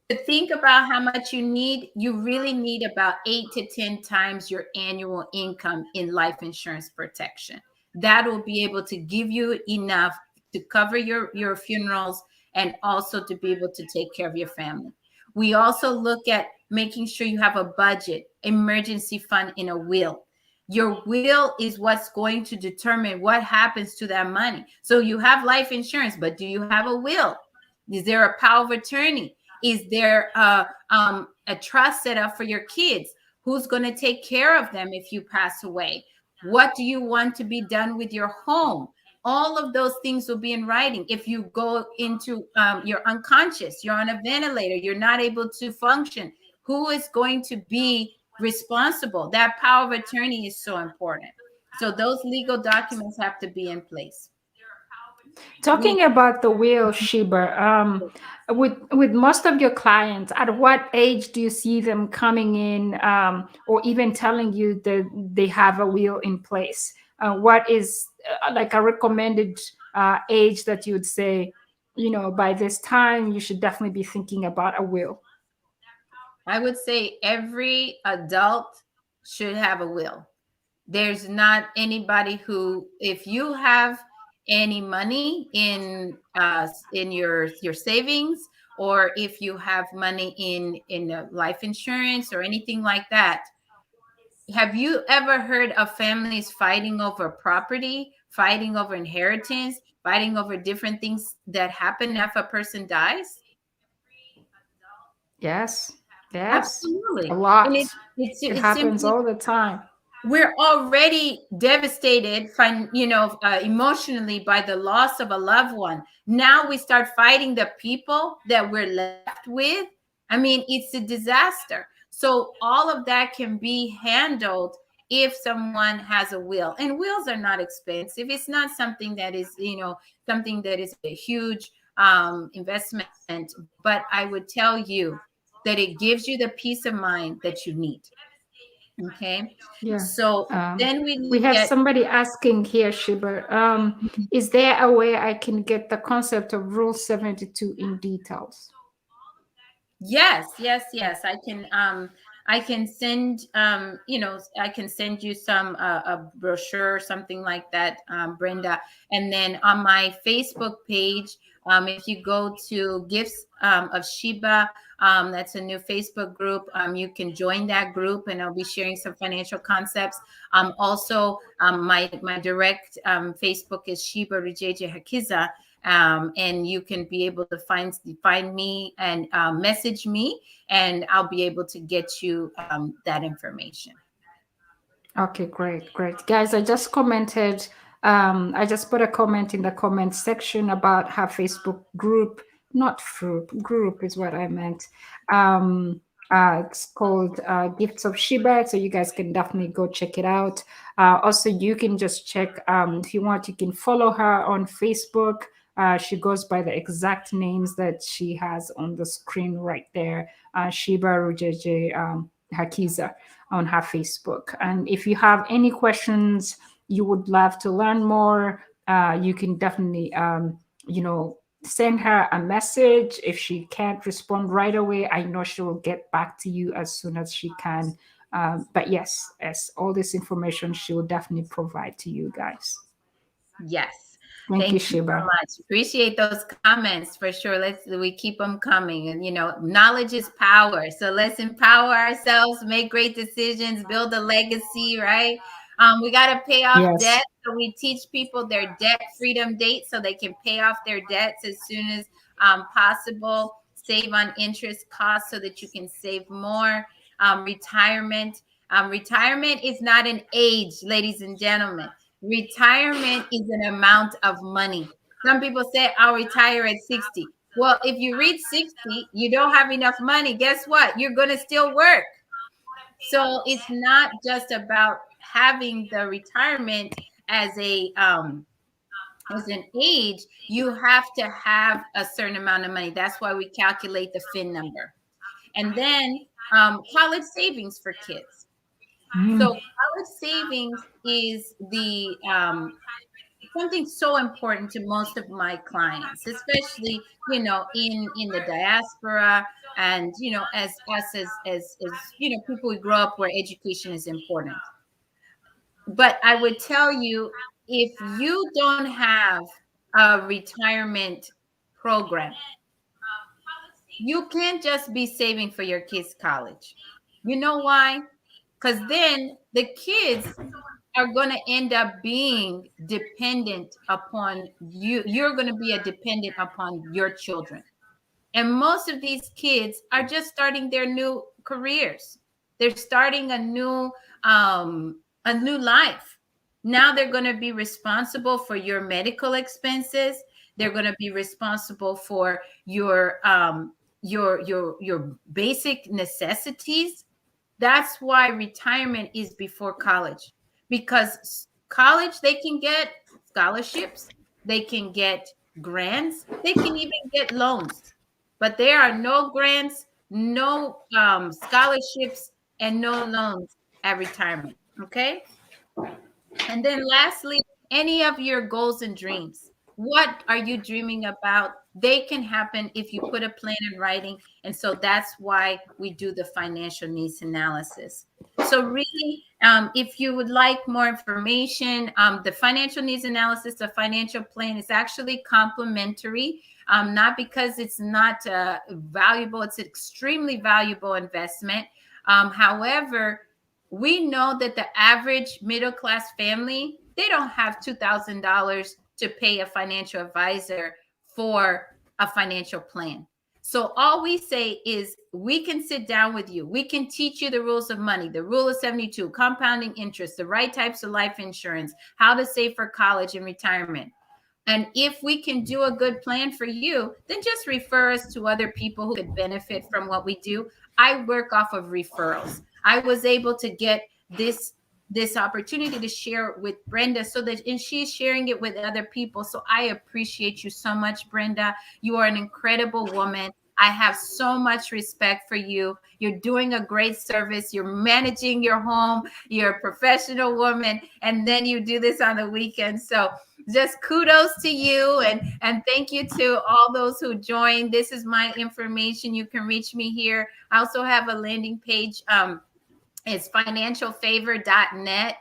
to think about how much you need, you really need about 8 to 10 times your annual income in life insurance protection. That will be able to give you enough to cover your funerals and also to be able to take care of your family. We also look at making sure you have a budget, emergency fund in a will. Your will is what's going to determine what happens to that money. So you have life insurance, but do you have a will? Is there a power of attorney? Is there a trust set up for your kids? Who's going to take care of them if you pass away? What do you want to be done with your home? All of those things will be in writing. If you go into, you're unconscious, you're on a ventilator, you're not able to function, who is going to be responsible? That power of attorney is so important. So those legal documents have to be in place. We Talking about the will, Sheba, with most of your clients, at what age do you see them coming in, or even telling you that they have a will in place? What is like a recommended age that you would say? by this time you should definitely be thinking about a will. I would say every adult should have a will. There's not anybody who, if you have any money in your savings, or if you have money in life insurance or anything like that, have you ever heard of families fighting over property, fighting over inheritance, fighting over different things that happen if a person dies? Yes, yes, a Absolutely. And lot. It it's happens simply, all the time. we're already devastated, emotionally, by the loss of a loved one. Now we start fighting the people that we're left with. I mean, it's a disaster. So all of that can be handled if someone has a will. And wills are not expensive. It's not something that is, something that is a huge investment. But I would tell you that it gives you the peace of mind that you need. Okay. Yeah. So then we We look have at, somebody asking here, Shiba. Is there a way I can get the concept of Rule 72 in details? yes, yes, yes. I can send I can send you some a brochure or something like that, Brenda. And then on my Facebook page, if you go to Gifts of Sheba, that's a new Facebook group. You can join that group, and I'll be sharing some financial concepts. Also, my direct Facebook is Sheba Rujeje Hakiza, and you can be able to find me and message me, and I'll be able to get you that information. Okay, great, great. Guys, I just put a comment in the comment section about her Facebook group, not group is what I meant. It's called Gifts of Sheba, so you guys can definitely go check it out. Also, you can just check, if you want, you can follow her on Facebook. She goes by the exact names that she has on the screen right there, Sheba Rujeje Hakiza on her Facebook. And if you have any questions, you would love to learn more, you can definitely, send her a message. If she can't respond right away, I know she will get back to you as soon as she can. But yes, as all this information she will definitely provide to you guys. Yes. Thank you, Thank you so Shiba. much. Appreciate those comments for sure. We keep them coming. And knowledge is power. So let's empower ourselves, make great decisions, build a legacy, right? We got to pay off Yes. debt. So we teach people their debt freedom date so they can pay off their debts as soon as possible. Save on interest costs so that you can save more. Retirement. Retirement is not an age, ladies and gentlemen. Retirement is an amount of money. Some people say, I'll retire at 60. Well, if you reach 60, you don't have enough money. Guess what? You're going to still work. So it's not just about having the retirement as an age. You have to have a certain amount of money. That's why we calculate the fin number. And then college savings for kids. So Mm. college savings is the something so important to most of my clients, especially in the diaspora, and as us as people who grow up where education is important. But I would tell you, if you don't have a retirement program, you can't just be saving for your kids' college. You know why? Because then the kids are going to end up being dependent upon you. You're going to be a dependent upon your children. And most of these kids are just starting their new careers. They're starting a new life. Now they're going to be responsible for your medical expenses. They're going to be responsible for your basic necessities. That's why retirement is before college, because college, they can get scholarships, they can get grants, they can even get loans. But there are no grants, no scholarships, and no loans at retirement. Okay. And then lastly, any of your goals and dreams. What are you dreaming about? They can happen if you put a plan in writing. And so that's why we do the financial needs analysis. So really, if you would like more information, the financial needs analysis, the financial plan is actually complementary. Not because it's not valuable, it's an extremely valuable investment. However, we know that the average middle class family, they don't have $2,000 to pay a financial advisor for a financial plan. So all we say is we can sit down with you. We can teach you the rules of money, the rule of 72, compounding interest, the right types of life insurance, how to save for college and retirement. And if we can do a good plan for you, then just refer us to other people who could benefit from what we do. I work off of referrals. I was able to get this opportunity to share with Brenda so that and she's sharing it with other people. So I appreciate you so much, Brenda. You are an incredible woman. I have so much respect for you. You're doing a great service. You're managing your home. You're a professional woman. And then you do this on the weekend. So just kudos to you and thank you to all those who joined. This is my information. You can reach me here. I also have a landing page. It's financialfavor.net.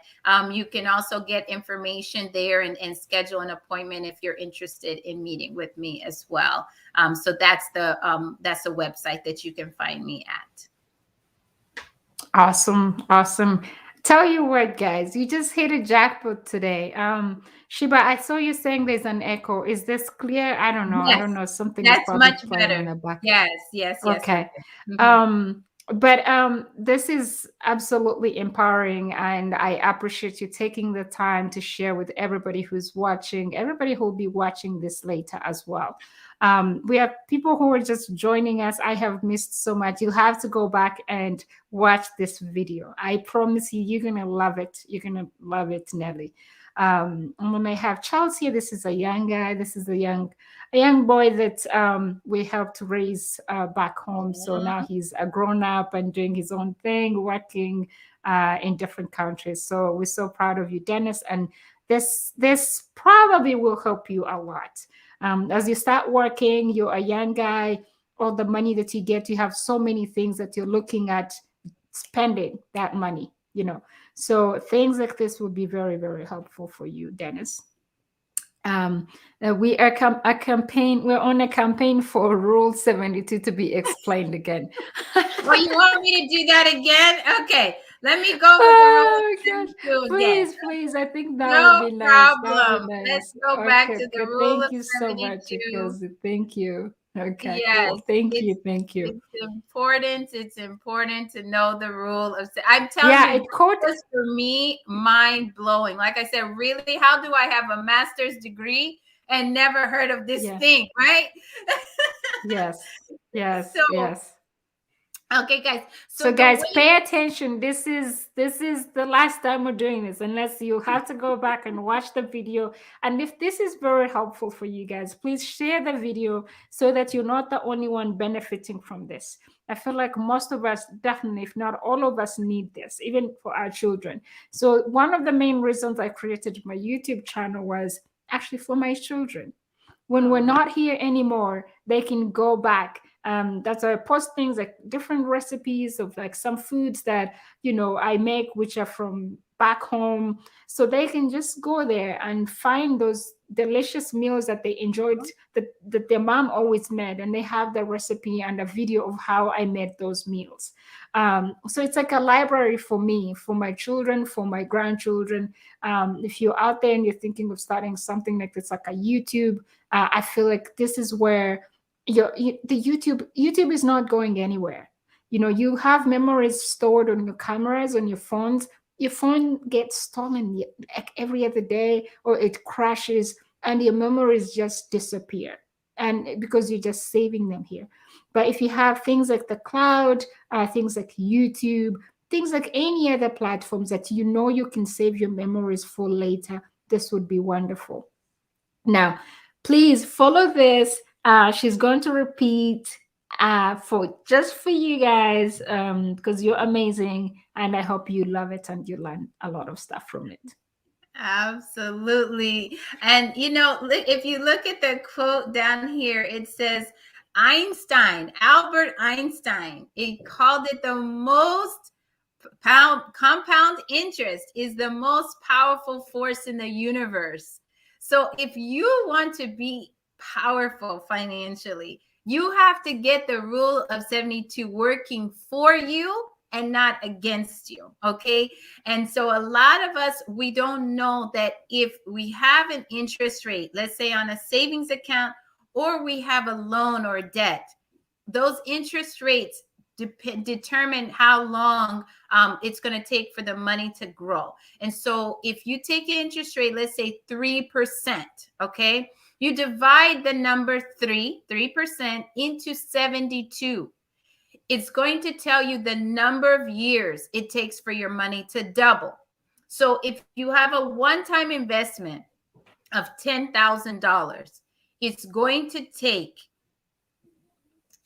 You can also get information there and schedule an appointment if you're interested in meeting with me as well. So that's the website that you can find me at. Awesome, awesome. Tell you what, guys, you just hit a jackpot today. Sheba, I saw you saying there's an echo. Is this clear? I don't know. I Yes, don't know. Something is that's probably much playing in better. the back. Yes, yes, yes. Okay. Mhm. But this is absolutely empowering, and I appreciate you taking the time to share with everybody who's watching, everybody who will be watching this later as well. We have people who are just joining us. I have missed so much. You'll have to go back and watch this video. I promise you, you're gonna love it. You're gonna love it, Nelly. And when I have Charles here, this is a young guy. This is a young boy that we helped raise back home. So now he's a grown up and doing his own thing, working in different countries. So we're so proud of you, Dennis. And this probably will help you a lot. As you start working, you're a young guy. All the money that you get, you have so many things that you're looking at spending that money. So things like this would be very, very helpful for you, Dennis. Um, we are a campaign. We're on a campaign for Rule 72 to be explained again. Oh, you want me to do that again? Okay, let me go with the Rule Oh gosh! 72 again. Please! I think that would No be nice. That would problem. be Let's nice. go back Okay. to the Okay. Rule of Thank you so much, 72. Hakiza. Thank you. Okay. Yes, Cool. Thank it's you. Thank you. it's important. It's important to know the rule of. I'm telling Yeah. you, It caught. this was for me mind blowing. Like I said, really, how do I have a master's degree and never heard of this Yeah. thing, right? Yes. Yes. So, Yes. okay, guys. So So the guys, way, pay attention. This is the last time we're doing this, unless you have to go back and watch the video. And if this is very helpful for you guys, please share the video so that you're not the only one benefiting from this. I feel like most of us, definitely, if not all of us, need this, even for our children. So one of the main reasons I created my YouTube channel was actually for my children. When we're not here anymore, they can go back. That's why I post things like different recipes of like some foods that I make, which are from back home, so they can just go there and find those delicious meals that they enjoyed, that their mom always made, and they have the recipe and a video of how I made those meals. So it's like a library for me, for my children, for my grandchildren. If you're out there and you're thinking of starting something like this, like a YouTube, I feel like this is where the YouTube is not going anywhere. You have memories stored on your cameras, on your phones. Your phone gets stolen like every other day, or it crashes, and your memories just disappear, and because you're just saving them here. But if you have things like the cloud, things like YouTube, things like any other platforms that you can save your memories for later, this would be wonderful. Now, please follow this. She's going to repeat for you guys, because you're amazing, and I hope you love it and you learn a lot of stuff from it. Absolutely. And if you look at the quote down here, it says Albert Einstein, he called it the most compound interest is the most powerful force in the universe. So if you want to be powerful financially, you have to get the rule of 72 working for you and not against you. Okay. And so a lot of us, we don't know that if we have an interest rate, let's say on a savings account, or we have a loan or a debt, those interest rates determine how long it's going to take for the money to grow. And so if you take an interest rate, let's say 3%, okay, you divide the number 3% into 72. It's going to tell you the number of years it takes for your money to double. So if you have a one-time investment of $10,000, it's going to take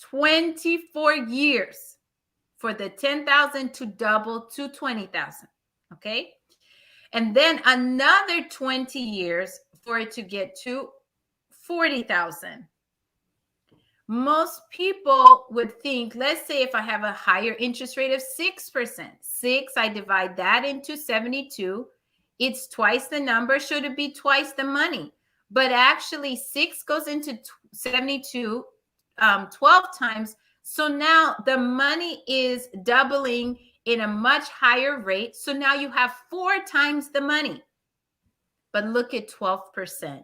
24 years for the 10,000 to double to 20,000. Okay. And then another 20 years for it to get to 40,000. Most people would think, let's say if I have a higher interest rate of 6%, I divide that into 72. It's twice the number. Should it be twice the money? But actually 6 goes into 72, 12 times. So now the money is doubling in a much higher rate. So now you have 4 times the money. But look at 12%.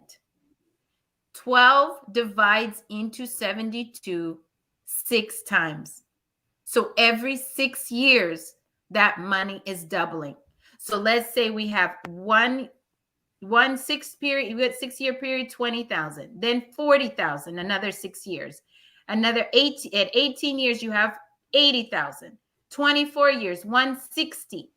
12 divides into 72 6 times. So every 6 years, that money is doubling. So let's say we have one 6 period, we got 6-year period, 20,000, then 40,000, another 6 years, another 18, at 18 years, you have 80,000, 24 years, 160,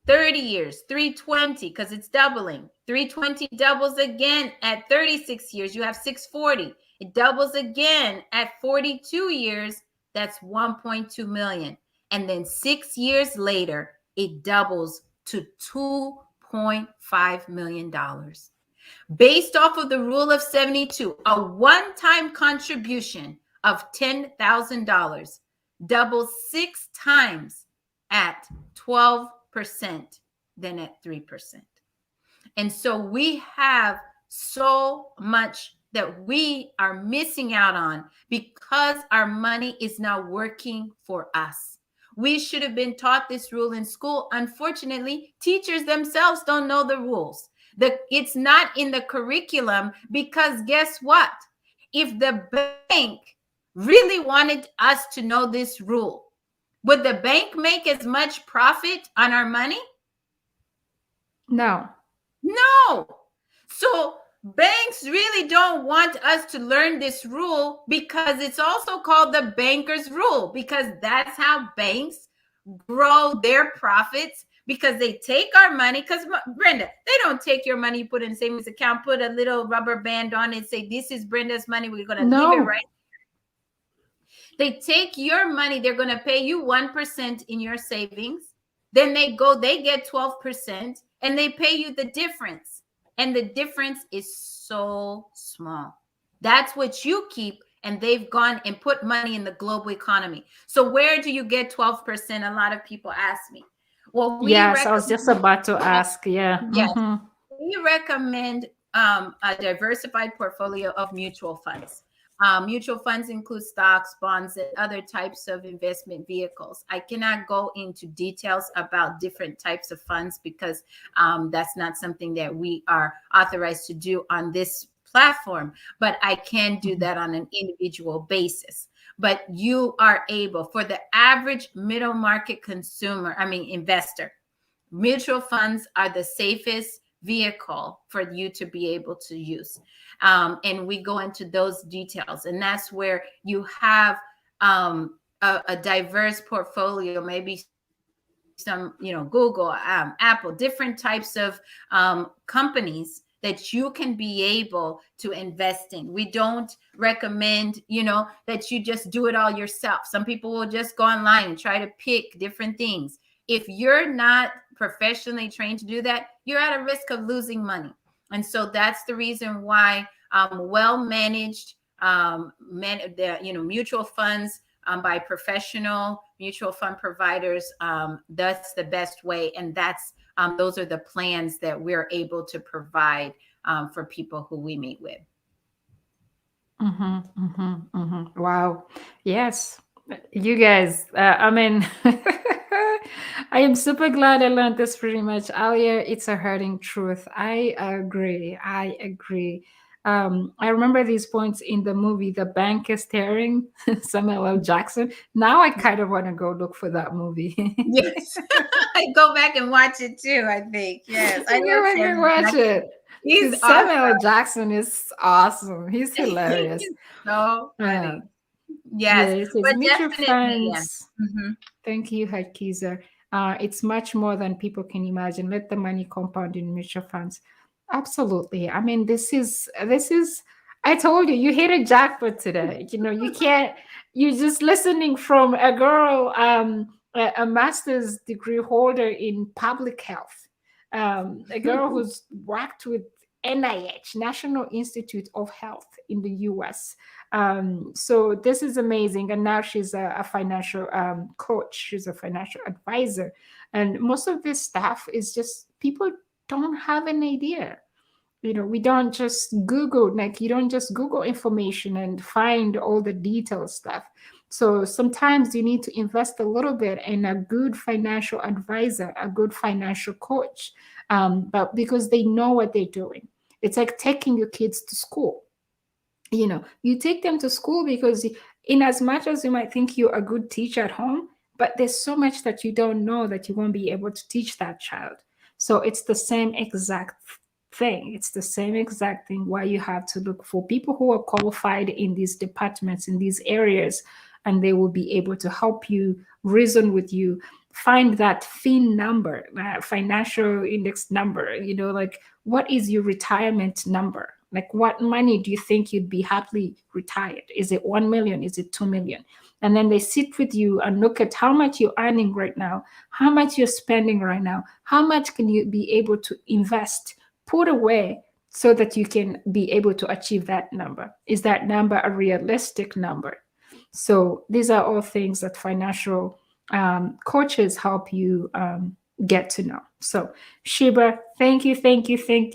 30 years, 320, because it's doubling. 320 doubles again at 36 years. You have 640. It doubles again at 42 years. That's 1.2 million. And then 6 years later, it doubles to $2.5 million. Based off of the rule of 72, a one-time contribution of $10,000 doubles 6 times at 12% than at 3%. And so we have so much that we are missing out on because our money is not working for us. We should have been taught this rule in school. Unfortunately, teachers themselves don't know the rules. It's not in the curriculum because guess what? If the bank really wanted us to know this rule, would the bank make as much profit on our money? No. No. So banks really don't want us to learn this rule because it's also called the banker's rule, because that's how banks grow their profits, because they take our money. Because Brenda, they don't take your money, put in savings account, put a little rubber band on it, say, this is Brenda's money, we're going to leave it right. They take your money. They're going to pay you 1% in your savings. Then they get 12% and they pay you the difference. And the difference is so small. That's what you keep. And they've gone and put money in the global economy. So where do you get 12%? A lot of people ask me. Well, yes, I was just about to ask. Yeah. Yes. Mm-hmm. We recommend a diversified portfolio of mutual funds. Mutual funds include stocks, bonds, and other types of investment vehicles. I cannot go into details about different types of funds because that's not something that we are authorized to do on this platform, but I can do that on an individual basis. But you are able, for the average middle market investor, mutual funds are the safest vehicle for you to be able to use. And we go into those details. And that's where you have a diverse portfolio, maybe some, Google, Apple, different types of companies that you can be able to invest in. We don't recommend, that you just do it all yourself. Some people will just go online and try to pick different things. If you're not professionally trained to do that, you're at a risk of losing money. And so that's the reason why well managed mutual funds by professional mutual fund providers, that's the best way. And those are the plans that we're able to provide for people who we meet with. Wow. Yes. You guys, I mean, I am super glad I learned this pretty much earlier. It's a hurting truth. I agree. I agree. I remember these points in the movie The Bank is Staring, Samuel L. Jackson. Now I kind of want to go look for that movie. Yes. I go back and watch it too, I think. Yes. I Go love back and Samuel watch Jackson. it. He's Because awesome. Samuel L. Jackson is awesome. He's hilarious. He's so Yeah. funny. Yes. Yeah, it says But mutual definitely, yeah. funds. Thank you, Hakiza. It's much more than people can imagine. Let the money compound in mutual funds. Absolutely. I mean, this is. I told you, you hit a jackpot today. You know, you can't. You're just listening from a girl, a master's degree holder in public health, a girl who's worked with NIH, National Institute of Health in the U.S. So this is amazing. And now she's a financial coach. She's a financial advisor. And most of this stuff is just people don't have an idea. You know, we don't just Google, like you don't just Google information and find all the detailed stuff. So sometimes you need to invest a little bit in a good financial advisor, a good financial coach, but because they know what they're doing. It's like taking your kids to school. You know, you take them to school because in as much as you might think you're a good teacher at home, but there's so much that you don't know that you won't be able to teach that child. So it's the same exact thing. It's the same exact thing why you have to look for people who are qualified in these departments, in these areas, and they will be able to help you, reason with you, find that fin number, financial index number. You know, like what is your retirement number? Like, what money do you think you'd be happily retired? Is it 1 million? Is it 2 million? And then they sit with you and look at how much you're earning right now, how much you're spending right now, how much can you be able to invest, put away so that you can be able to achieve that number. Is that number a realistic number? So these are all things that financial coaches help you get to know. So Sheba, thank you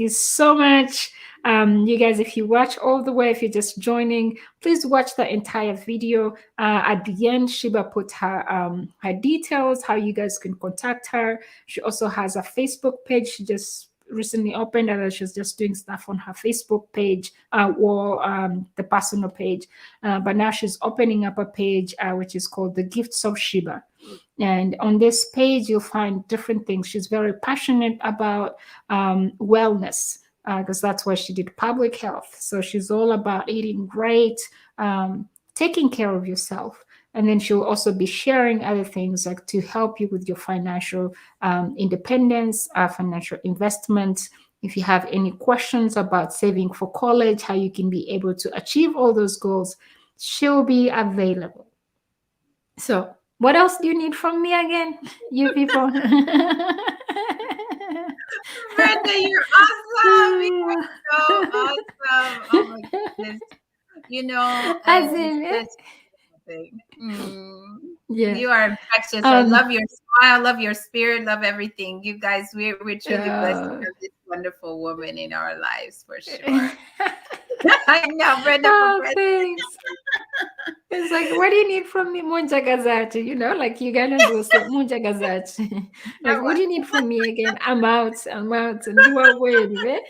so much. You guys, if you watch all the way, if you're just joining, please watch the entire video. At the end, Sheba put her details, how you guys can contact her. She also has a Facebook page. She just recently opened, and she's just doing stuff on her Facebook page or the personal page. But now she's opening up a page which is called The Gifts of Sheba. And on this page, you'll find different things. She's very passionate about wellness because that's why she did public health. So she's all about eating great, taking care of yourself. And then she'll also be sharing other things like to help you with your financial independence, financial investment. If you have any questions about saving for college, how you can be able to achieve all those goals, she'll be available. So what else do you need from me again, you people? Brenda, you're awesome. You're so awesome. Oh my goodness. You know, yeah. You are infectious. I love your smile, love your spirit, love everything. You guys, we're truly blessed to have this wonderful woman in our lives for sure. I know, Brenda. Thanks. It's like, what do you need from me, Munjagazachi? You know, like Ugandans will say Munjagazachi. Like, what do you need from me again? I'm out, and do away with it.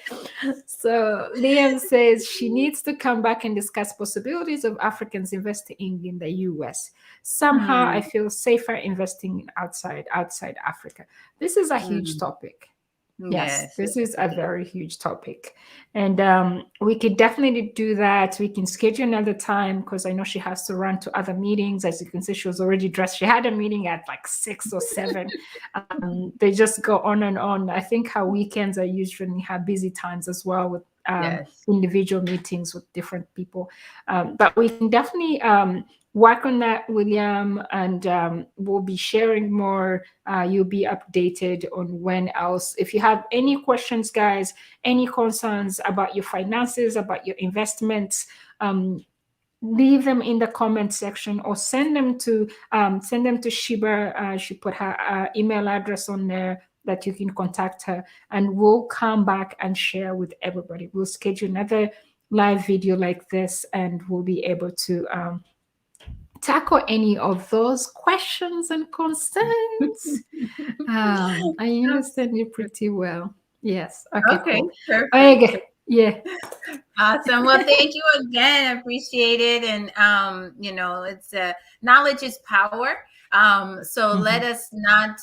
So Liam says she needs to come back and discuss possibilities of Africans investing in the US. Somehow I feel safer investing outside Africa. This is a huge topic. Yes, this is a very huge topic. And we could definitely do that. We can schedule another time because I know she has to run to other meetings. As you can see, she was already dressed. She had a meeting at like 6 or 7. They just go on and on. I think her weekends are usually her busy times as well with Yes. individual meetings with different people. But we can definitely work on that, William, and we'll be sharing more. You'll be updated on when else. If you have any questions, guys, any concerns about your finances, about your investments, leave them in the comment section or send them to Sheba. She put her email address on there that you can contact her, and we'll come back and share with everybody. We'll schedule another live video like this, and we'll be able to tackle any of those questions and concerns. I understand you pretty well. Yes. Okay, Okay, cool. perfect. Okay. Yeah. Awesome. Well, thank you again. Appreciate it. And it's knowledge is power. So let Mhm. us not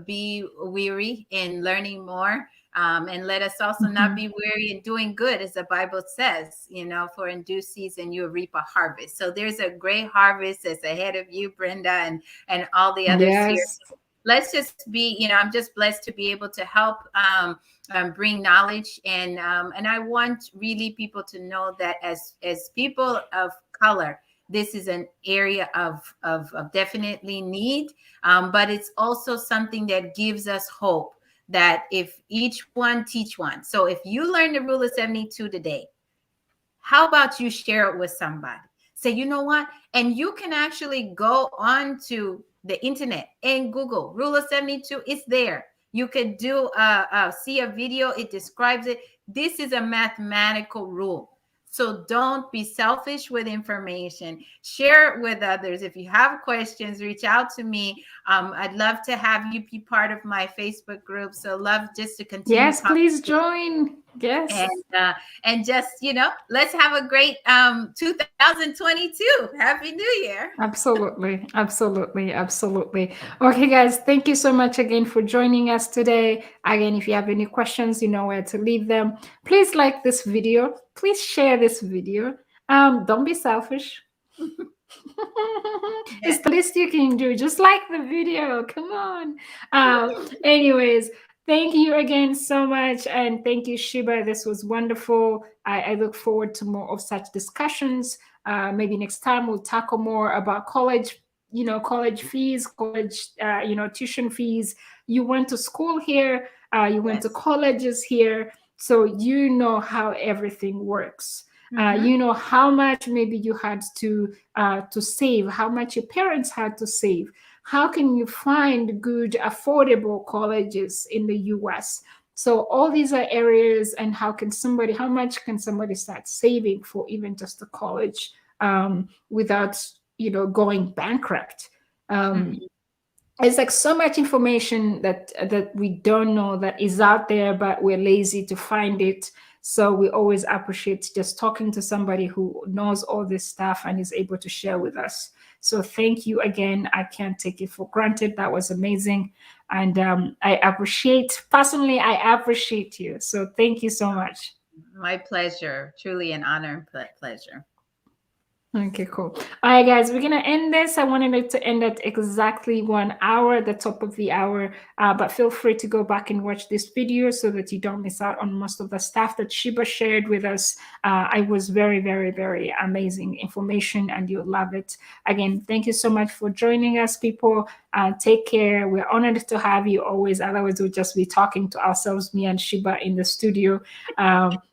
be weary in learning more. And let us also not Mhm. be weary in doing good, as the Bible says, for in due season you reap a harvest. So there's a great harvest that's ahead of you, Brenda, and all the others here. Yes. Let's just be, I'm just blessed to be able to help bring knowledge, and I want really people to know that as people of color, this is an area of definitely need, but it's also something that gives us hope that if each one teach one. So if you learn the rule of 72 today, how about you share it with somebody? Say, you know what? And you can actually go on to the internet and Google Rule of 72. It's there. You could see a video. It describes it. This is a mathematical rule. So don't be selfish with information. Share it with others. If you have questions, reach out to me. I'd love to have you be part of my Facebook group. So love just to continue Yes, please conversation. join. And Yes. and just let's have a great 2022. Happy New Year. Absolutely. Absolutely. Absolutely. Okay, guys, thank you so much again for joining us today. Again, if you have any questions, you know where to leave them. Please like this video. Please share this video. Don't be selfish. It's Yes. the least you can do. Just like the video. Come on. Anyways, thank you again so much. And thank you, Sheba. This was wonderful. I look forward to more of such discussions. Maybe next time we'll tackle more about college, college fees, college, tuition fees. You went to school here, you went to Yes. colleges here. So you know how everything works. Mm-hmm. You know how much maybe you had to save, how much your parents had to save. How can you find good, affordable colleges in the US? So all these are areas, and how much can somebody start saving for even just a college without going bankrupt? Um, Mm-hmm. it's like so much information that we don't know that is out there, but we're lazy to find it. So we always appreciate just talking to somebody who knows all this stuff and is able to share with us. So thank you again. I can't take it for granted. That was amazing. And I appreciate you. So thank you so much. My pleasure. Truly an honor and pleasure. Okay, cool. All right, guys, we're gonna end this. I wanted it to end at exactly 1 hour, the top of the hour. But feel free to go back and watch this video so that you don't miss out on most of the stuff that Sheba shared with us. I was very, very, very amazing information, and you'll love it. Again, thank you so much for joining us, people. Take care. We're honored to have you always. Otherwise, we'll just be talking to ourselves, me and Sheba in the studio.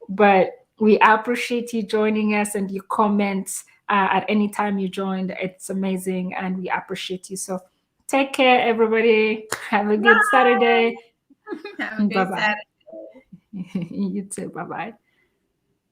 But we appreciate you joining us and your comments at any time you joined. It's amazing, and we appreciate you. So take care, everybody. Have a good Bye. Saturday. Have a Bye great bye. Saturday. You too. Bye bye.